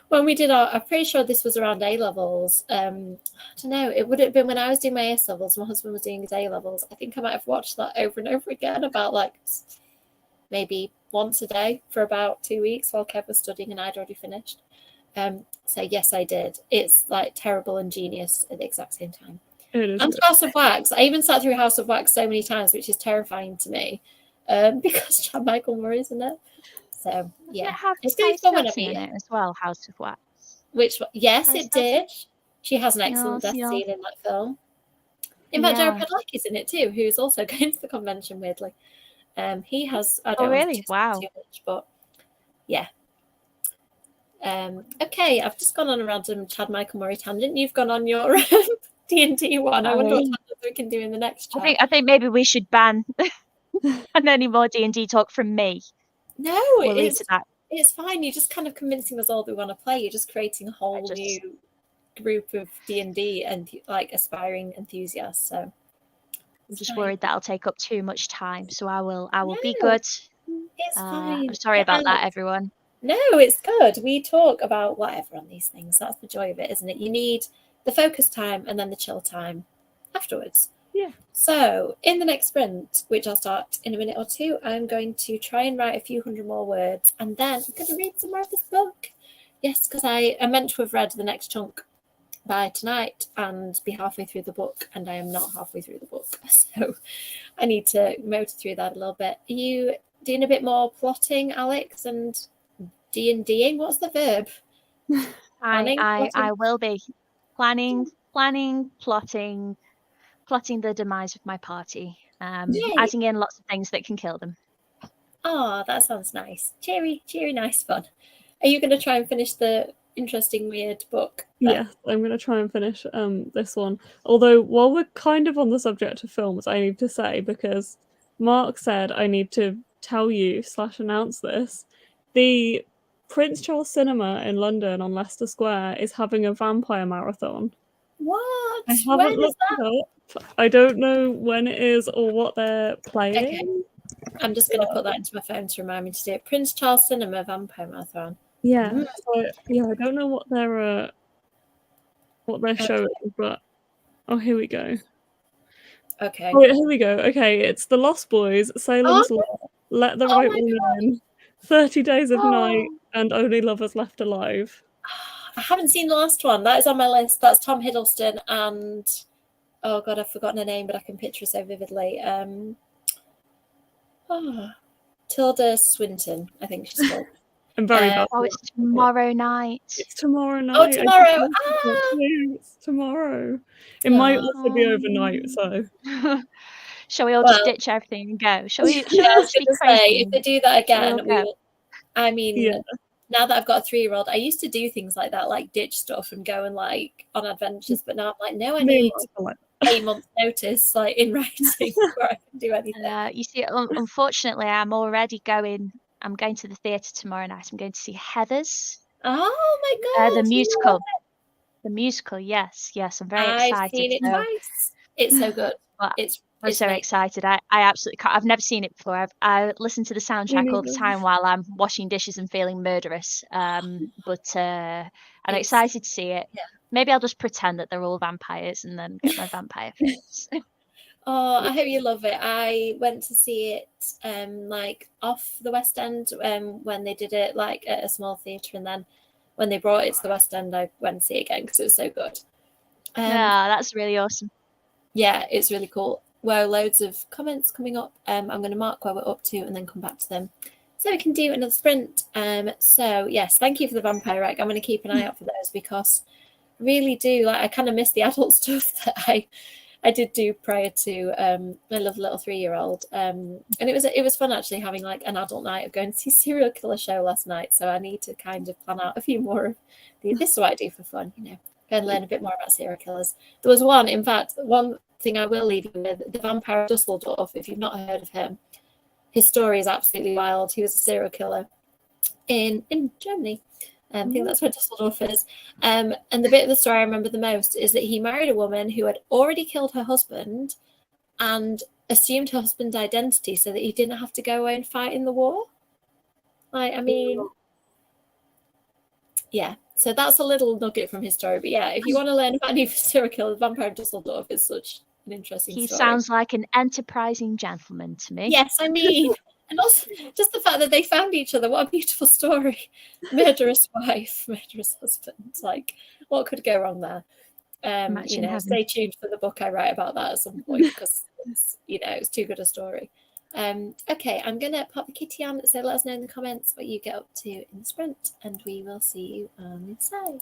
when we did I'm pretty sure this was around A-levels. I don't know. It would have been when I was doing my A-levels. My husband was doing his A-levels. I think I might have watched that over and over again about like maybe once a day for about 2 weeks while Kev was studying and I'd already finished. So yes, I did. It's like terrible and genius at the exact same time. And House of Wax. I even sat through House of Wax so many times, which is terrifying to me, because Chad Michael Murray's in it. So yeah, it's going to be fun when I meet it as well. House of Wax. Which yes, it did. She has an excellent death scene in that film. In fact, Jared Padalecki's in it too, who's also going to the convention. Weirdly, he has. I don't really? Wow. Too much, but yeah. Okay, I've just gone on a random Chad Michael Murray tangent. You've gone on your D&D one. I wonder what we can do in the next chat. I think maybe we should ban any more D&D talk from me. No, it's fine. You're just kind of convincing us all that we want to play. You're just creating a whole new group of D&D and like aspiring enthusiasts. So I'm just worried that I'll take up too much time. So I will be good. It's fine. I'm sorry about that, everyone. No, it's good. We talk about whatever on these things. That's the joy of it, isn't it? You need the focus time and then the chill time afterwards. Yeah. So in the next sprint, which I'll start in a minute or two, I'm going to try and write a few hundred more words, and then I'm going to read some more of this book. Yes, because I meant to have read the next chunk by tonight and be halfway through the book, and I am not halfway through the book. So I need to motor through that a little bit. Are you doing a bit more plotting, Alex, and D&Ding? What's the verb? I will be planning, plotting the demise of my party, adding in lots of things that can kill them. Oh, that sounds nice. Cheery, nice fun. Are you going to try and finish the interesting, weird book? Yeah, I'm going to try and finish this one. Although, while we're kind of on the subject of films, I need to say, because Mark said I need to tell you / announce this, the Prince Charles Cinema in London on Leicester Square is having a vampire marathon. What? I haven't looked it up. I don't know when it is or what they're playing. Okay. I'm just going to put that into my phone to remind me to do it. Prince Charles Cinema Vampire Marathon. Yeah. So, yeah, I don't know what they're showing, but here we go. Okay. Oh, here we go. Okay, it's The Lost Boys, Salem's Lot, Let the Oh right my one God. in. 30 Days of Night Oh, and Only Lovers Left Alive. I haven't seen the last one. That is on my list. That's Tom Hiddleston and oh God, I've forgotten her name, but I can picture her so vividly. Tilda Swinton, I think she's called. I'm very bad. oh, it's tomorrow night. It's tomorrow night. Oh, tomorrow. It's tomorrow. It might also be overnight, so. Shall we all just ditch everything and go? Shall we? Shall Yeah, we I all was just be going to crazy? say, if they do that Shall we all again, we go? will. I mean, Yeah. now that I've got a 3-year-old, I used to do things like that, like ditch stuff and go and like on adventures. But now I'm like, no, I Me and need Michael like 8 months notice, like in writing, before I can do anything. You see, unfortunately, I'm already going. I'm going to the theatre tomorrow night. I'm going to see Heathers, Oh my God. the you musical. love it. The musical, yes, I'm very I've excited. seen it So, twice. It's so good. well, It's I'm so amazing. excited. I absolutely can't. I've never seen it before. I listen to the soundtrack all the neither. time while I'm washing dishes and feeling murderous. But I'm It's- excited to see it. yeah. Maybe I'll just pretend that they're all vampires and then get my vampire face. Oh, I hope you love it. I went to see it like off the West End when they did it like at a small theatre, and then when they brought it to the West End, I went to see it again because it was so good. Yeah, that's really awesome. Yeah, it's really cool. Well, loads of comments coming up. I'm going to mark where we're up to and then come back to them, so we can do another sprint. So yes, thank you for the vampire rec. I'm going to keep an eye out for those because I really do like. I kind of miss the adult stuff that I did do prior to my lovely little 3-year-old. And it was fun actually having like an adult night of going to see a serial killer show last night. So I need to kind of plan out a few more of this is what I do for fun, go and learn a bit more about serial killers. There was one thing I will leave you with, the vampire Dusseldorf, if you've not heard of him. His story is absolutely wild. He was a serial killer in Germany. I think that's where Dusseldorf is. And the bit of the story I remember the most is that he married a woman who had already killed her husband and assumed her husband's identity so that he didn't have to go away and fight in the war. Yeah. So that's a little nugget from his story. But yeah, if you want to learn about any serial killer, the Vampire of Dusseldorf is such an interesting He story. sounds like an enterprising gentleman to me. Yes, and also just the fact that they found each other. What a beautiful story. Murderous wife, murderous husband. Like, what could go wrong there? Stay tuned for the book I write about that at some point because it's too good a story. Okay, I'm gonna pop the kitty on, so let us know in the comments what you get up to in the sprint, and we will see you on the inside.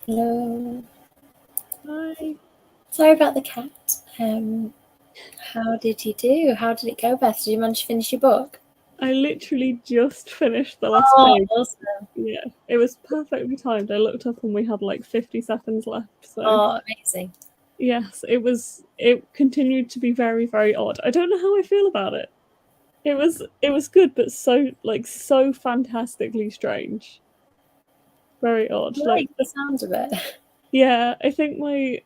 Hello. Hi. Sorry about the cat. How did you do? How did it go, Beth? Did you manage to finish your book? I literally just finished the last page. Awesome. Yeah, it was perfectly timed. I looked up and we had like 50 seconds left. So Oh, amazing. yes, it continued to be very, very odd. I don't know how I feel about it. It was good, but so fantastically strange. Very odd. I like the sound of it. Yeah, I think my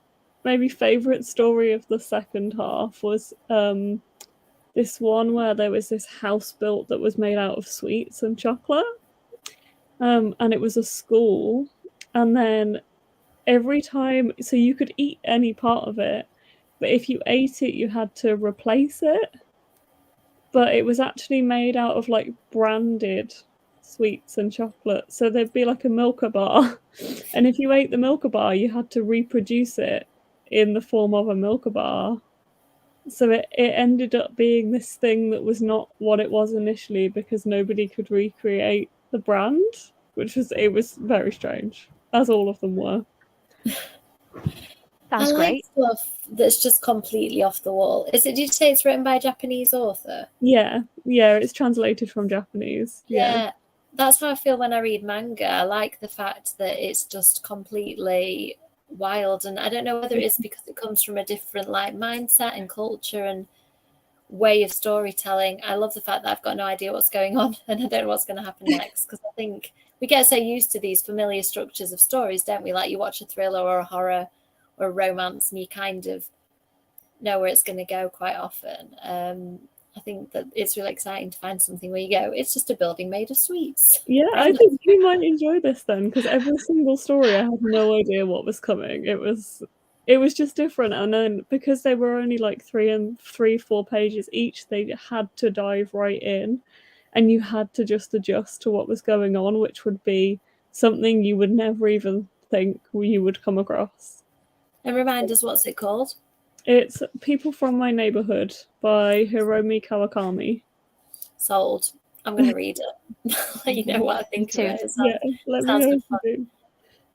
maybe favorite story of the second half was this one where there was this house built that was made out of sweets and chocolate. And it was a school, and then every time, so you could eat any part of it, but if you ate it, you had to replace it. But it was actually made out of like branded sweets and chocolate. So there'd be like a Milka bar, and if you ate the Milka bar, you had to reproduce it in the form of a Milka bar. So it ended up being this thing that was not what it was initially because nobody could recreate the brand, it was very strange, as all of them were. Sounds I like great. stuff that's just completely off the wall. Did you say it's written by a Japanese author? Yeah, it's translated from Japanese. Yeah. That's how I feel when I read manga. I like the fact that it's just completely wild, and I don't know whether it is because it comes from a different like mindset and culture and way of storytelling. I love the fact that I've got no idea what's going on and I don't know what's going to happen next, because I think we get so used to these familiar structures of stories, don't we? Like you watch a thriller or a horror or a romance and you kind of know where it's going to go quite often. I think that it's really exciting to find something where you go, it's just a building made of sweets. Yeah, I think you might enjoy this then, because every single story I had no idea what was coming. It was just different, and then because they were only like 4 pages each, they had to dive right in, and you had to just adjust to what was going on, which would be something you would never even think you would come across. And remind us, what's it called? It's People from My Neighborhood by Hiromi Kawakami. Sold. I'm going to read it. Let you know what I think of it. Yeah, let me know if you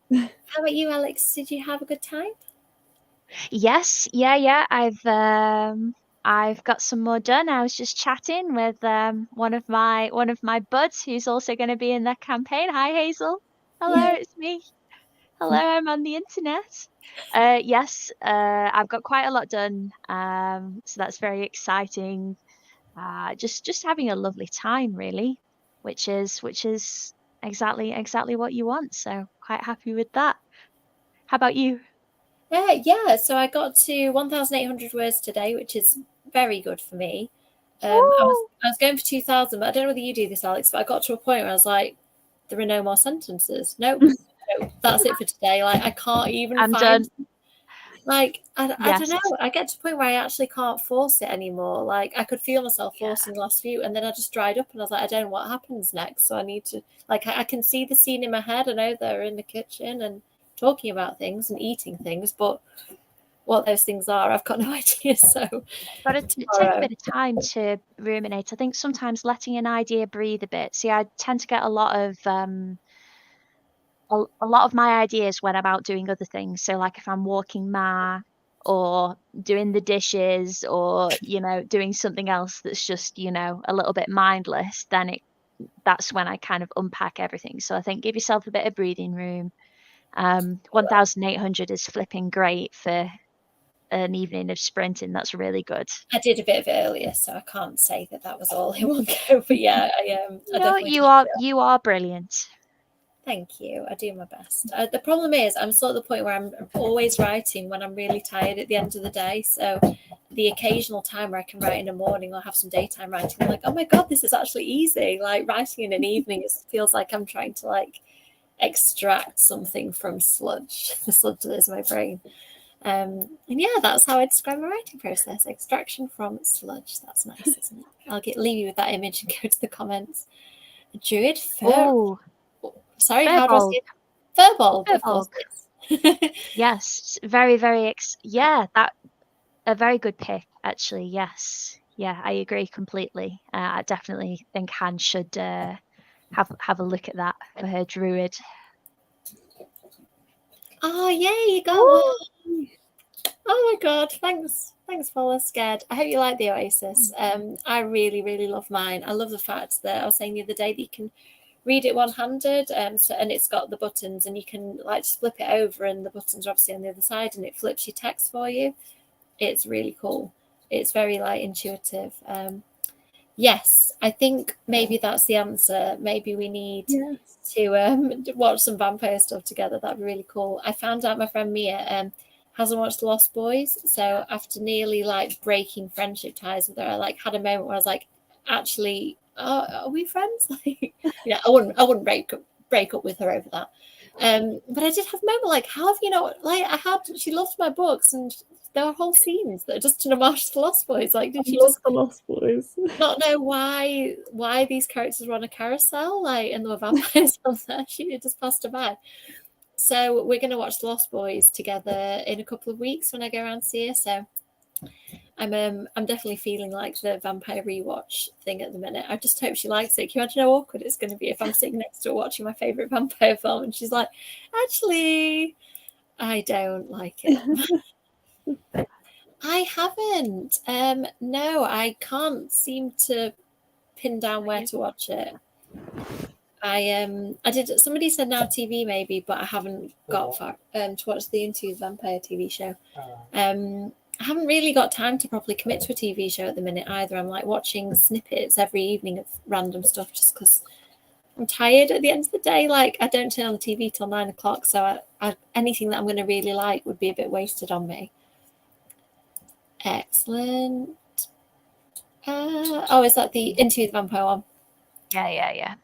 do. How about you, Alex? Did you have a good time? Yes, yeah. I've got some more done. I was just chatting with one of my buds who's also going to be in the campaign. Hi, Hazel. Hello, Yeah. it's me. Hello, I'm on the internet. Yes, I've got quite a lot done. So that's very exciting. Just having a lovely time, really, which is exactly what you want. So quite happy with that. How about you? Yeah, so I got to 1,800 words today, which is very good for me. I was going for 2,000, but I don't know whether you do this, Alex, but I got to a point where I was like, there are no more sentences. Nope. That's it for today. Like I can't even I'm find done. like I don't Yes. know. I get to a point where I actually can't force it anymore. Like I could feel myself forcing the last few, and then I just dried up and I was like, I don't know what happens next. So I need to like I can see the scene in my head. I know they're in the kitchen and talking about things and eating things, but what those things are, I've got no idea. So Got to take a bit of time to ruminate. I think sometimes letting an idea breathe a bit. See, I tend to get a lot of my ideas when I'm out doing other things. So like if I'm walking Ma or doing the dishes or, doing something else that's just, a little bit mindless, then that's when I kind of unpack everything. So I think give yourself a bit of breathing room. 1,800 is flipping great for an evening of sprinting. That's really good. I did a bit of it earlier, so I can't say that was all in one go. But yeah, I No, definitely you are brilliant. Thank you. I do my best. The problem is, I'm still at the point where I'm always writing when I'm really tired at the end of the day. So the occasional time where I can write in the morning or have some daytime writing, I'm like, oh my God, this is actually easy. Like writing in an evening, it feels like I'm trying to like extract something from sludge. The sludge that is my brain. And yeah, that's how I describe my writing process. Extraction from sludge. That's nice, isn't it? I'll leave you with that image and go to the comments. Druid Oh, sorry, how do I say it? Furbolg, of course. Yes, very, very, that a very good pick, actually. Yes, yeah, I agree completely. I definitely think Han should have a look at that for her druid. Oh, yeah, you got one. Oh my God, thanks, Paula. Scared. I hope you like the Oasis. I really, really love mine. I love the fact that I was saying the other day that you can read it one-handed, and it's got the buttons, and you can like just flip it over, and the buttons are obviously on the other side, and it flips your text for you. It's really cool. It's very like intuitive. Yes, I think maybe that's the answer. Maybe we need to watch some vampire stuff together. That'd be really cool. I found out my friend Mia hasn't watched Lost Boys, so after nearly like breaking friendship ties with her, I like had a moment where I was like, actually, are we friends? Like, yeah, I wouldn't break up with her over that. But I did have a moment like, how have you not like she loved my books, and there are whole scenes that are just an homage to the Lost Boys. Like, did she just the Lost Boys not know why these characters were on a carousel, like, and there were vampires on there? She had just passed her by. So we're going to watch the Lost Boys together in a couple of weeks when I go around to see her. So I'm definitely feeling like the vampire rewatch thing at the minute. I just hope she likes it. Can you imagine how awkward it's going to be if I'm sitting next to her watching my favourite vampire film and she's like, actually, I don't like it. I haven't. No, I can't seem to pin down where to watch it. I did. Somebody said Now TV maybe, but I haven't got far to watch the Into the Vampire TV show. I haven't really got time to properly commit to a TV show at the minute either. I'm like watching snippets every evening of random stuff just because I'm tired at the end of the day. Like, I don't turn on the TV till 9 o'clock, so anything that I'm going to really like would be a bit wasted on me. Excellent. Is that the Into the Vampire one? Yeah.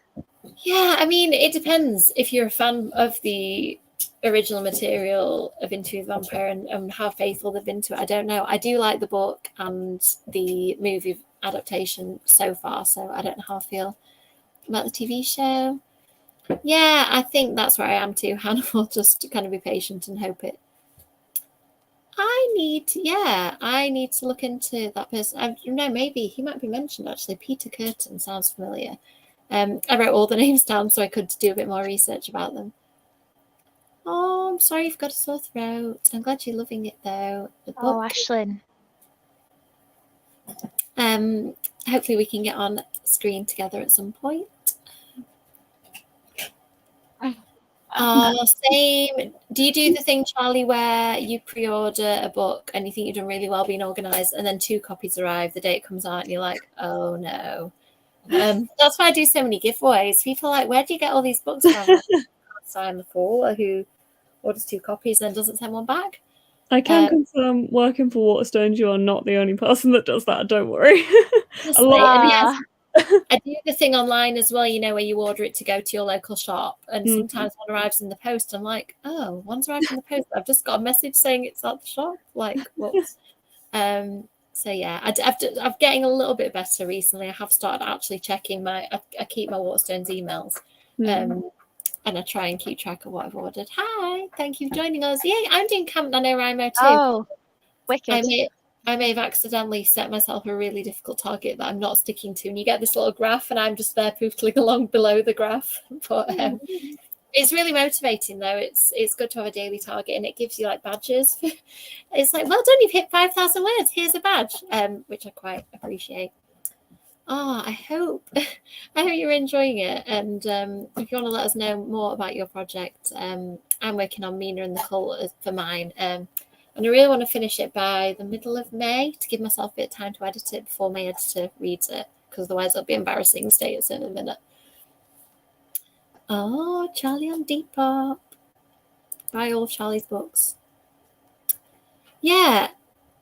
Yeah, I mean, it depends if you're a fan of the original material of Into the Vampire and how faithful they've been to it. I don't know. I do like the book and the movie adaptation so far, so I don't know how I feel about the TV show. Yeah, I think that's where I am too, Hannah. Will just kind of be patient and hope it. I need to look into that person. I don't know, maybe he might be mentioned actually. Peter Curtin sounds familiar. I wrote all the names down so I could do a bit more research about them. Oh, I'm sorry you've got a sore throat. I'm glad you're loving it though. Ashlyn. Hopefully we can get on screen together at some point. Same. Do you do the thing, Charlie, where you pre-order a book and you think you've done really well being organised, and then 2 copies arrive the day it comes out, and you're like, oh no. That's why I do so many giveaways. People are like, where do you get all these books from? Sign the fool who orders 2 copies and doesn't send one back. I can confirm, working for Waterstones, you are not the only person that does that. Don't worry. A lot. I do the thing online as well, you know, where you order it to go to your local shop, and sometimes one arrives in the post. I'm like, oh, one's arrived in the post. I've just got a message saying it's at the shop. Like, whoops. So yeah, I'm getting a little bit better recently. I have started actually checking I keep my Waterstones emails, and I try and keep track of what I've ordered. Hi, thank you for joining us. Yeah, I'm doing Camp NaNoWriMo too. Oh, wicked. I may have accidentally set myself a really difficult target that I'm not sticking to, and you get this little graph, and I'm just there pootling along below the graph. But it's really motivating, though. It's good to have a daily target, and it gives you like badges. It's like, well done, you've hit 5,000 words. Here's a badge, which I quite appreciate. I hope you're enjoying it, and if you want to let us know more about your project, I'm working on Mina and the Cult for mine. And I really want to finish it by the middle of May to give myself a bit of time to edit it before my editor reads it, because otherwise it'll be embarrassing to stay in a minute. Oh, Charlie on Depop. Buy all Charlie's books. Yeah,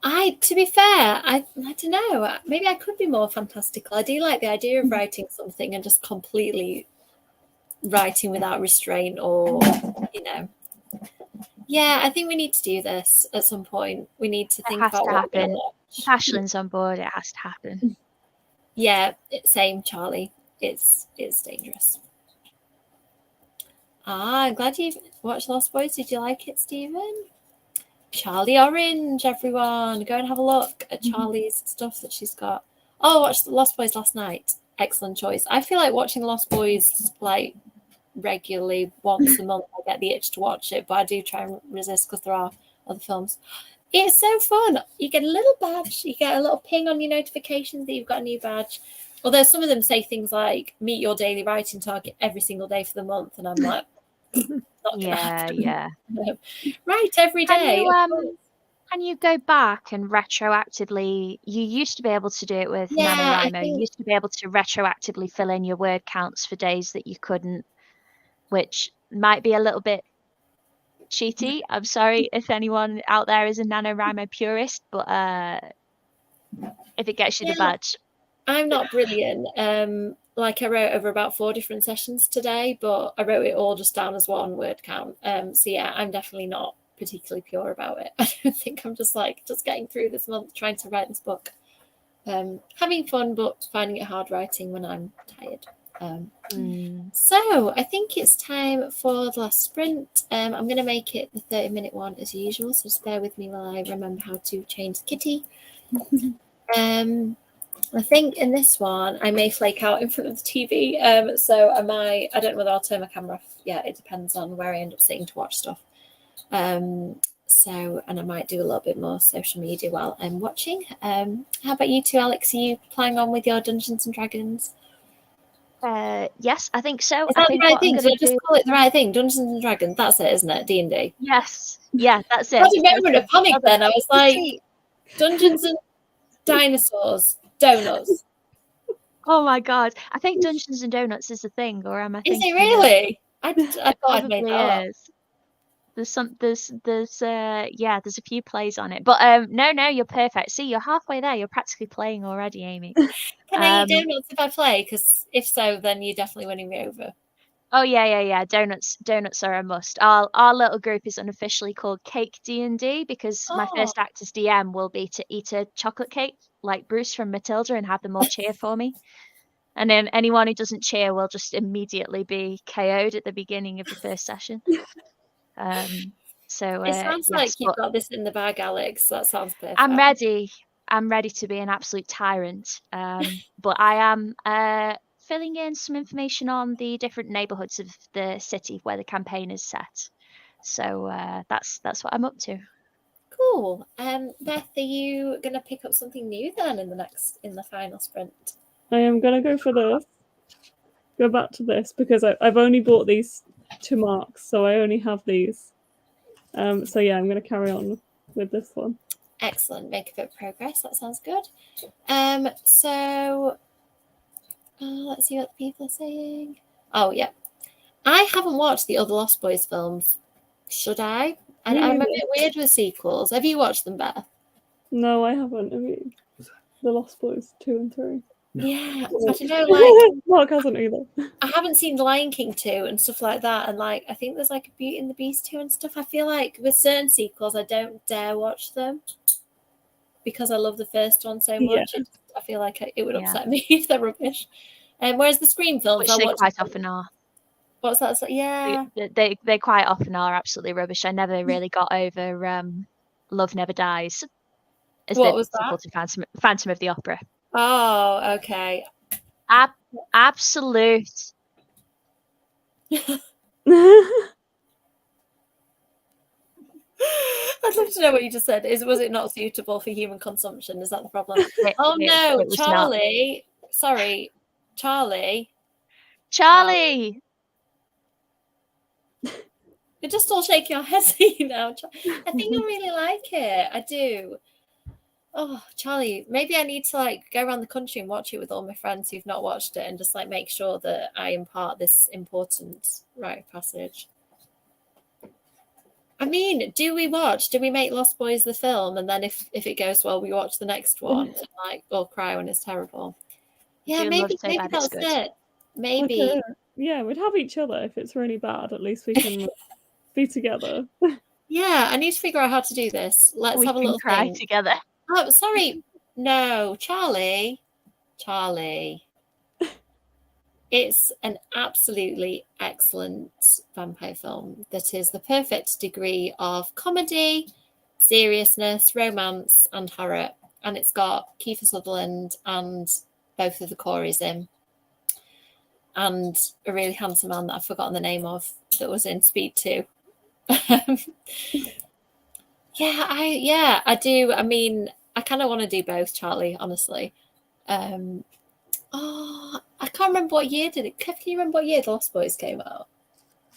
to be fair, I don't know. Maybe I could be more fantastical. I do like the idea of writing something and just completely writing without restraint, or, you know. Yeah, I think we need to do this at some point. We need to think about what we're going to watch. If Ashlyn's on board, it has to happen. Yeah, same, Charlie. It's dangerous. I'm glad you've watched Lost Boys. Did you like it, Stephen? Charlie Orange, everyone. Go and have a look at Charlie's stuff that she's got. Oh, I watched Lost Boys last night. Excellent choice. I feel like watching Lost Boys like regularly once a month. I get the itch to watch it, but I do try and resist because there are other films. It's so fun. You get a little badge. You get a little ping on your notifications that you've got a new badge. Although some of them say things like meet your daily writing target every single day for the month. And I'm like, not gonna happen. Yeah. Write every day. Can you go back and retroactively? You used to be able to do it with NaNoWriMo. You used to be able to retroactively fill in your word counts for days that you couldn't, which might be a little bit cheaty. I'm sorry if anyone out there is a NaNoWriMo purist, but if it gets you the badge. I'm not brilliant. Like I wrote over about 4 different sessions today, but I wrote it all just down as one word count. So yeah, I'm definitely not particularly pure about it. I don't think I'm just getting through this month trying to write this book. Having fun, but finding it hard writing when I'm tired. So I think it's time for the last sprint. I'm going to make it the 30-minute one as usual, so just bear with me while I remember how to change the kitty. I think in this one I may flake out in front of the TV, so I don't know whether I'll turn my camera off. Yeah, it depends on where I end up sitting to watch stuff. And I might do a little bit more social media while I'm watching. How about you two, Alex? Are you playing on with your Dungeons and Dragons? Yes, I think so. Is that the right thing? Did I just call it the right thing? Dungeons and Dragons, that's it, isn't it? D&D. Yes, yeah, that's it. I remember in a panic then. I was like, Dungeons and Dinosaurs, Donuts. Oh my god! I think Dungeons and Donuts is a thing, or am I? Is it really? I thought I'd made that up. There's a few plays on it, but no, you're perfect. See, you're halfway there. You're practically playing already, Amy. Can I eat donuts if I play? Because if so, then you're definitely winning me over. Oh yeah. Donuts are a must. Our little group is unofficially called Cake D&D because my first act as DM will be to eat a chocolate cake like Bruce from Matilda and have them all cheer for me. And then anyone who doesn't cheer will just immediately be KO'd at the beginning of the first session. So it sounds like you've got this in the bag, Alex. That sounds perfect. I'm ready to be an absolute tyrant. But I am filling in some information on the different neighborhoods of the city where the campaign is set. So that's what I'm up to. Cool. Beth, are you gonna pick up something new then in the final sprint? I am gonna go for this. Go back to this because I've only bought these 2 marks, so I only have these. So yeah, I'm gonna carry on with this one. Excellent. Make a bit of progress. That sounds good. So let's see what the people are saying. Oh yeah, I haven't watched the other Lost Boys films. Should I? And I'm a bit weird with sequels. Have you watched them, Beth? No, I haven't. I mean, the Lost Boys 2 and 3. Yeah, I don't know. Like, Mark hasn't either. I haven't seen The Lion King 2 and stuff like that, and like I think there's like a Beauty and the Beast 2 and stuff. I feel like with certain sequels, I don't dare watch them because I love the first one so much. Yeah. I feel like it would upset me if they're rubbish. Whereas the Scream films, which they quite often are. What's that? Yeah, they quite often are absolutely rubbish. I never really got over Love Never Dies. What was that? To Phantom of the Opera. Oh, okay. Absolute. I'd love to know what you just said. Was it not suitable for human consumption? Is that the problem? No, Charlie. Not. Sorry, Charlie. You're just all shaking your heads now. I think I really like it. I do. Oh, Charlie, maybe I need to like go around the country and watch it with all my friends who've not watched it and just like make sure that I impart this important rite of passage. I mean, do we make Lost Boys the film, and then if it goes well, we watch the next one and like all cry when it's terrible? Yeah, maybe that's it. Maybe. Yeah, we'd have each other if it's really bad. At least we can be together. Yeah, I need to figure out how to do this. Let's have a little cry thing. Together. Oh, sorry. No, Charlie. It's an absolutely excellent vampire film that is the perfect degree of comedy, seriousness, romance, and horror. And it's got Kiefer Sutherland and both of the Coreys in. and a really handsome man that I've forgotten the name of that was in Speed 2. I do. I mean, I kind of want to do both, Charlie, honestly. I can't remember what year did it. Kev, can you remember what year The Lost Boys came out?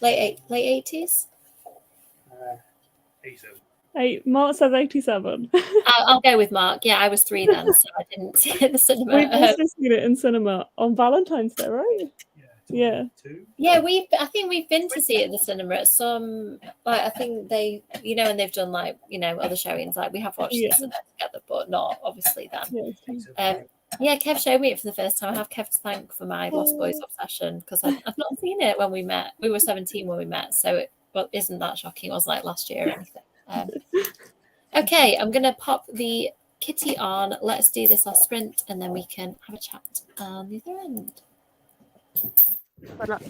Late 80s? 87. Mark says 87. I'll go with Mark. Yeah, I was 3 then, so I didn't see it at the cinema. We've also seen it in cinema on Valentine's Day, right? Yeah. Yeah, I think we've been to see it at the cinema at some, like, I think they, and they've done, like, other showings, like, we have watched this together, but not obviously then. Kev showed me it for the first time. I have Kev to thank for my Lost Boys obsession, because I've not seen it when we met. We were 17 when we met, so it isn't that shocking. It wasn't like last year or anything. Okay, I'm going to pop the kitty on. Let's do this last sprint, and then we can have a chat on the other end. Good luck.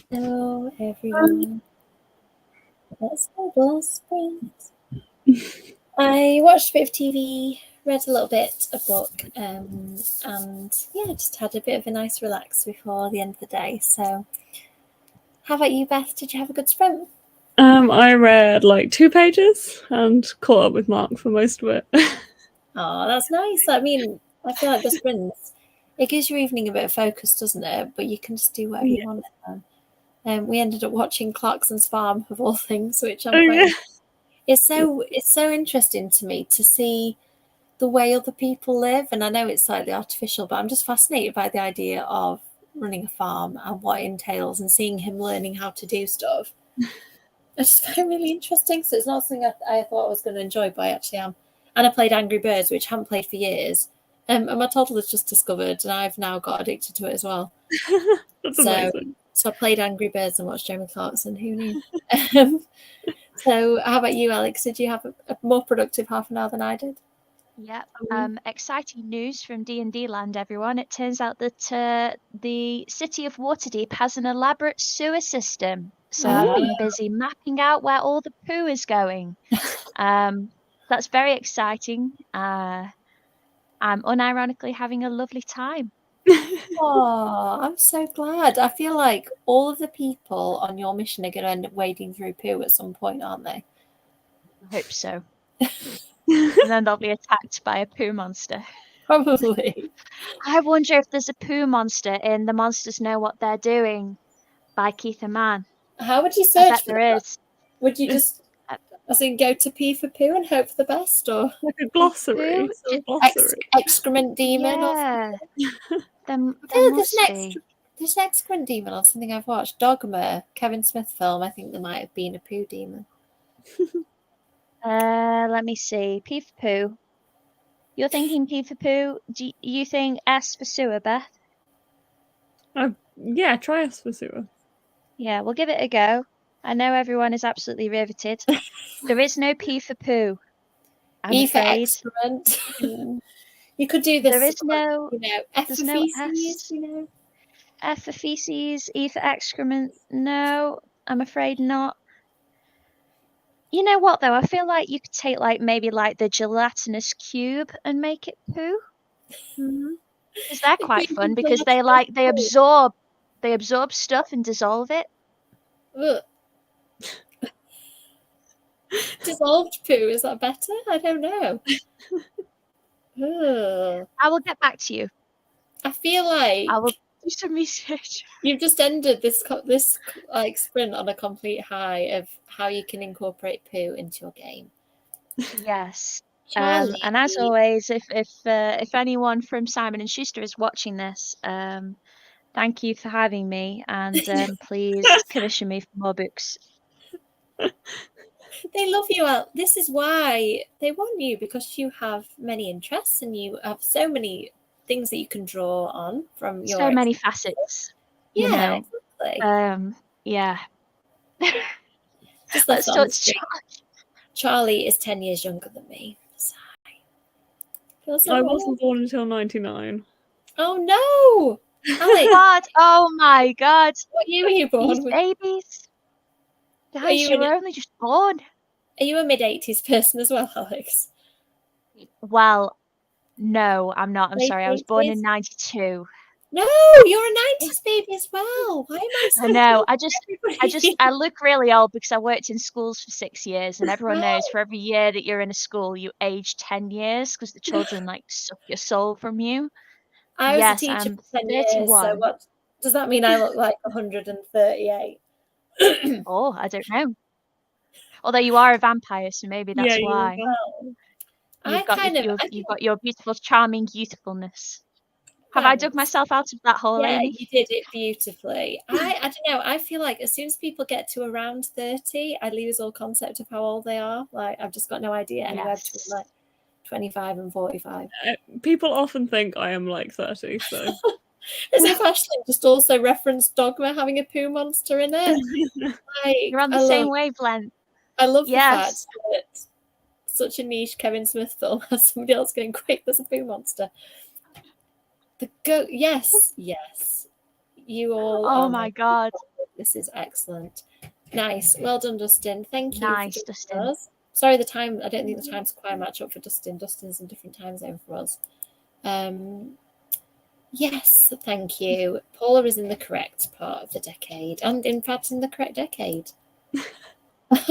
Hello, everyone. Let's go, Blast Sprint. I watched a bit of TV, read a little bit of book, and yeah, just had a bit of a nice relax before the end of the day. So, how about you, Beth? Did you have a good sprint? I read like 2 pages and caught up with Mark for most of it. Oh, that's nice. I mean, I feel like the sprints, it gives your evening a bit of focus, doesn't it? But you can just do whatever you want. We ended up watching Clarkson's Farm of all things, which I'm quite. It's so interesting to me to see the way other people live, and I know it's slightly artificial, but I'm just fascinated by the idea of running a farm and what it entails, and seeing him learning how to do stuff. I just find it really interesting. So it's not something I thought I was going to enjoy, but I actually am. And I played Angry Birds, which I haven't played for years. And my toddler's just discovered, and I've now got addicted to it as well. That's amazing. So I played Angry Birds and watched Jeremy Clarkson. Who knew? So how about you, Alex? Did you have a more productive half an hour than I did? Yep. Exciting news from D&D land, everyone. It turns out that the city of Waterdeep has an elaborate sewer system. So I've been busy mapping out where all the poo is going. That's very exciting. I'm unironically having a lovely time. Oh, I'm so glad. I feel like all of the people on your mission are going to end up wading through poo at some point, aren't they? I hope so. And then they'll be attacked by a poo monster. Probably. I wonder if there's a poo monster in The Monsters Know What They're Doing by Keith and Mann. How would you I search bet for there that? is. Would you just, as in, go to P for poo and hope for the best, or like a glossary? Excrement demon? Yeah. There there's must be. There's an excrement demon on something I've watched. Dogma, Kevin Smith film. I think there might have been a poo demon. Let me see. P for poo. You're thinking P for poo. Do you think S for sewer, Beth? Yeah, try S for sewer. Yeah, we'll give it a go. I know everyone is absolutely riveted. There is no P for poo. I'm afraid. For excrement. You could do this. There is no. F there's for no feces. S. F for feces. E for excrement. No, I'm afraid not. You know what though? I feel like you could take maybe the gelatinous cube and make it poo. Because they're quite fun because they absorb stuff and dissolve it. Ugh. Dissolved poo, is that better? I don't know. I will get back to you. I feel like I will do some research. You've just ended this sprint on a complete high of how you can incorporate poo into your game. Yes. And as always, if anyone from Simon and Schuster is watching this, thank you for having me, and please commission me for more books. They love you, Al. This is why they want you, because you have many interests and you have so many things that you can draw on from your so many facets. Yeah, exactly. Yeah. Just let's talk to Charlie is 10 years younger than me. I wasn't born until 99. Oh no! Alex. God, oh my God. What year were you born? These babies. Guys, you were only just born. Are you a mid-80s person as well, Alex? Well, no, I'm not. I'm sorry. I was born in 92. No, you're a 90s baby as well. Why am I so I know. I look really old because I worked in schools for 6 years, and everyone knows for every year that you're in a school, you age 10 years because the children suck your soul from you. I was a teacher for 10 years, so what does that mean? I look like 138. Oh, I don't know. Although you are a vampire, so maybe that's why. You've got your beautiful, charming youthfulness. Have I dug myself out of that hole, Amy? You did it beautifully. I don't know. I feel like as soon as people get to around 30, I lose all concept of how old they are. I've just got no idea anywhere between 25 and 45. People often think I am 30, so. As if Ashley just also referenced Dogma having a poo monster in it. You're on the same wavelength. I love the fact that such a niche Kevin Smith film has somebody else going, quick, there's a poo monster. Yes. You all. Oh my God. This is excellent. Nice. Well done, Dustin. Thank you. Nice, Dustin. Us. Sorry, the time. I don't think the time's quite match up for Dustin. Dustin's in a different time zone for us. Yes, thank you. Paula is in the correct part of the decade, and in fact, in the correct decade.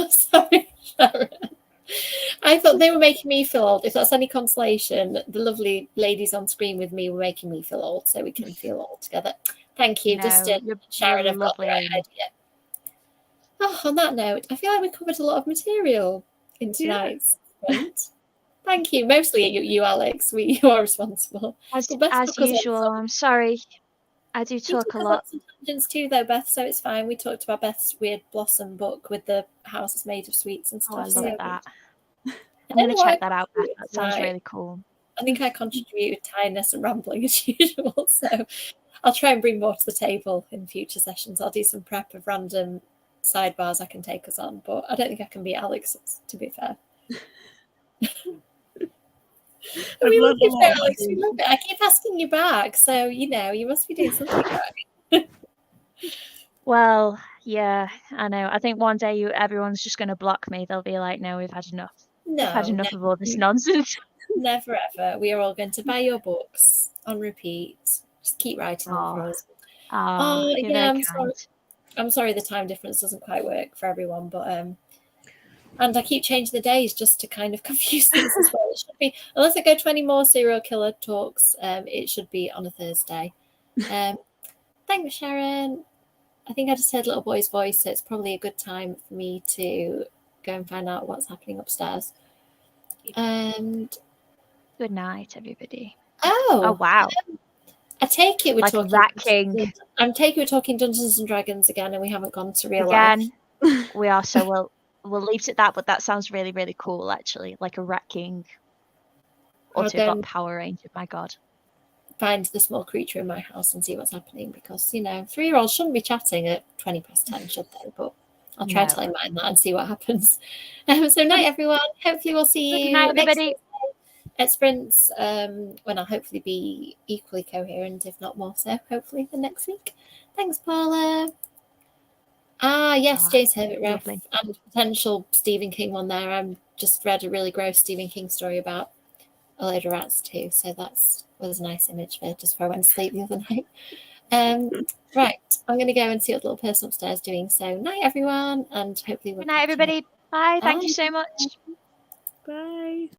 Sorry, Sharon. I thought they were making me feel old. If that's any consolation, the lovely ladies on screen with me were making me feel old, so we can feel old together. Thank you, Dustin. Sharon, I've got the right idea. Oh, on that note, I feel like we covered a lot of material in tonight's event. Thank you. Mostly you Alex. You are responsible. As usual, I'm sorry. I do talk a lot. Tangents too, though, Beth. So it's fine. We talked about Beth's weird blossom book with the houses made of sweets and stuff. I love that. I'm going to check that out. That sounds really cool. I think I contributed tiredness and rambling as usual. So I'll try and bring more to the table in future sessions. I'll do some prep of random sidebars I can take us on, but I don't think I can beat Alex's, to be fair. We love it, Alex. We love it. I keep asking you back, so you must be doing something right. Well, yeah, I know. I think one day everyone's just going to block me. They'll be like, "No, we've had enough. We've had enough of all this nonsense." Never ever. We are all going to buy your books on repeat. Just keep writing them for us. Yeah, I'm sorry the time difference doesn't quite work for everyone, but and I keep changing the days just to kind of confuse things as well. It should be, unless I go to any more serial killer talks, it should be on a Thursday. Thanks, Sharon. I think I just heard little boy's voice, so it's probably a good time for me to go and find out what's happening upstairs. And good night, everybody. Oh wow. I take it we're like talking Rat King. I'm taking we're talking Dungeons and Dragons again, and we haven't gone to real life. We are, so we'll leave it at that, but that sounds really, really cool, actually. Like a Rat King. Autobot Power Ranger, my god. Find the small creature in my house and see what's happening, because 3-year-olds shouldn't be chatting at 10:20, should they? But I'll try to tell him that and see what happens. So night, everyone. Hopefully we'll see you next Thursday at Sprints, when I'll hopefully be equally coherent, if not more so, hopefully, the next week. Thanks, Paula. Yes, James Herbert Ref and potential Stephen King one there. I've just read a really gross Stephen King story about a load of rats too, so was a nice image for just before I went to sleep the other night. Right, I'm going to go and see what the little person upstairs is doing. So night, everyone, and hopefully good night, everybody. Bye. Thank you so much. Bye.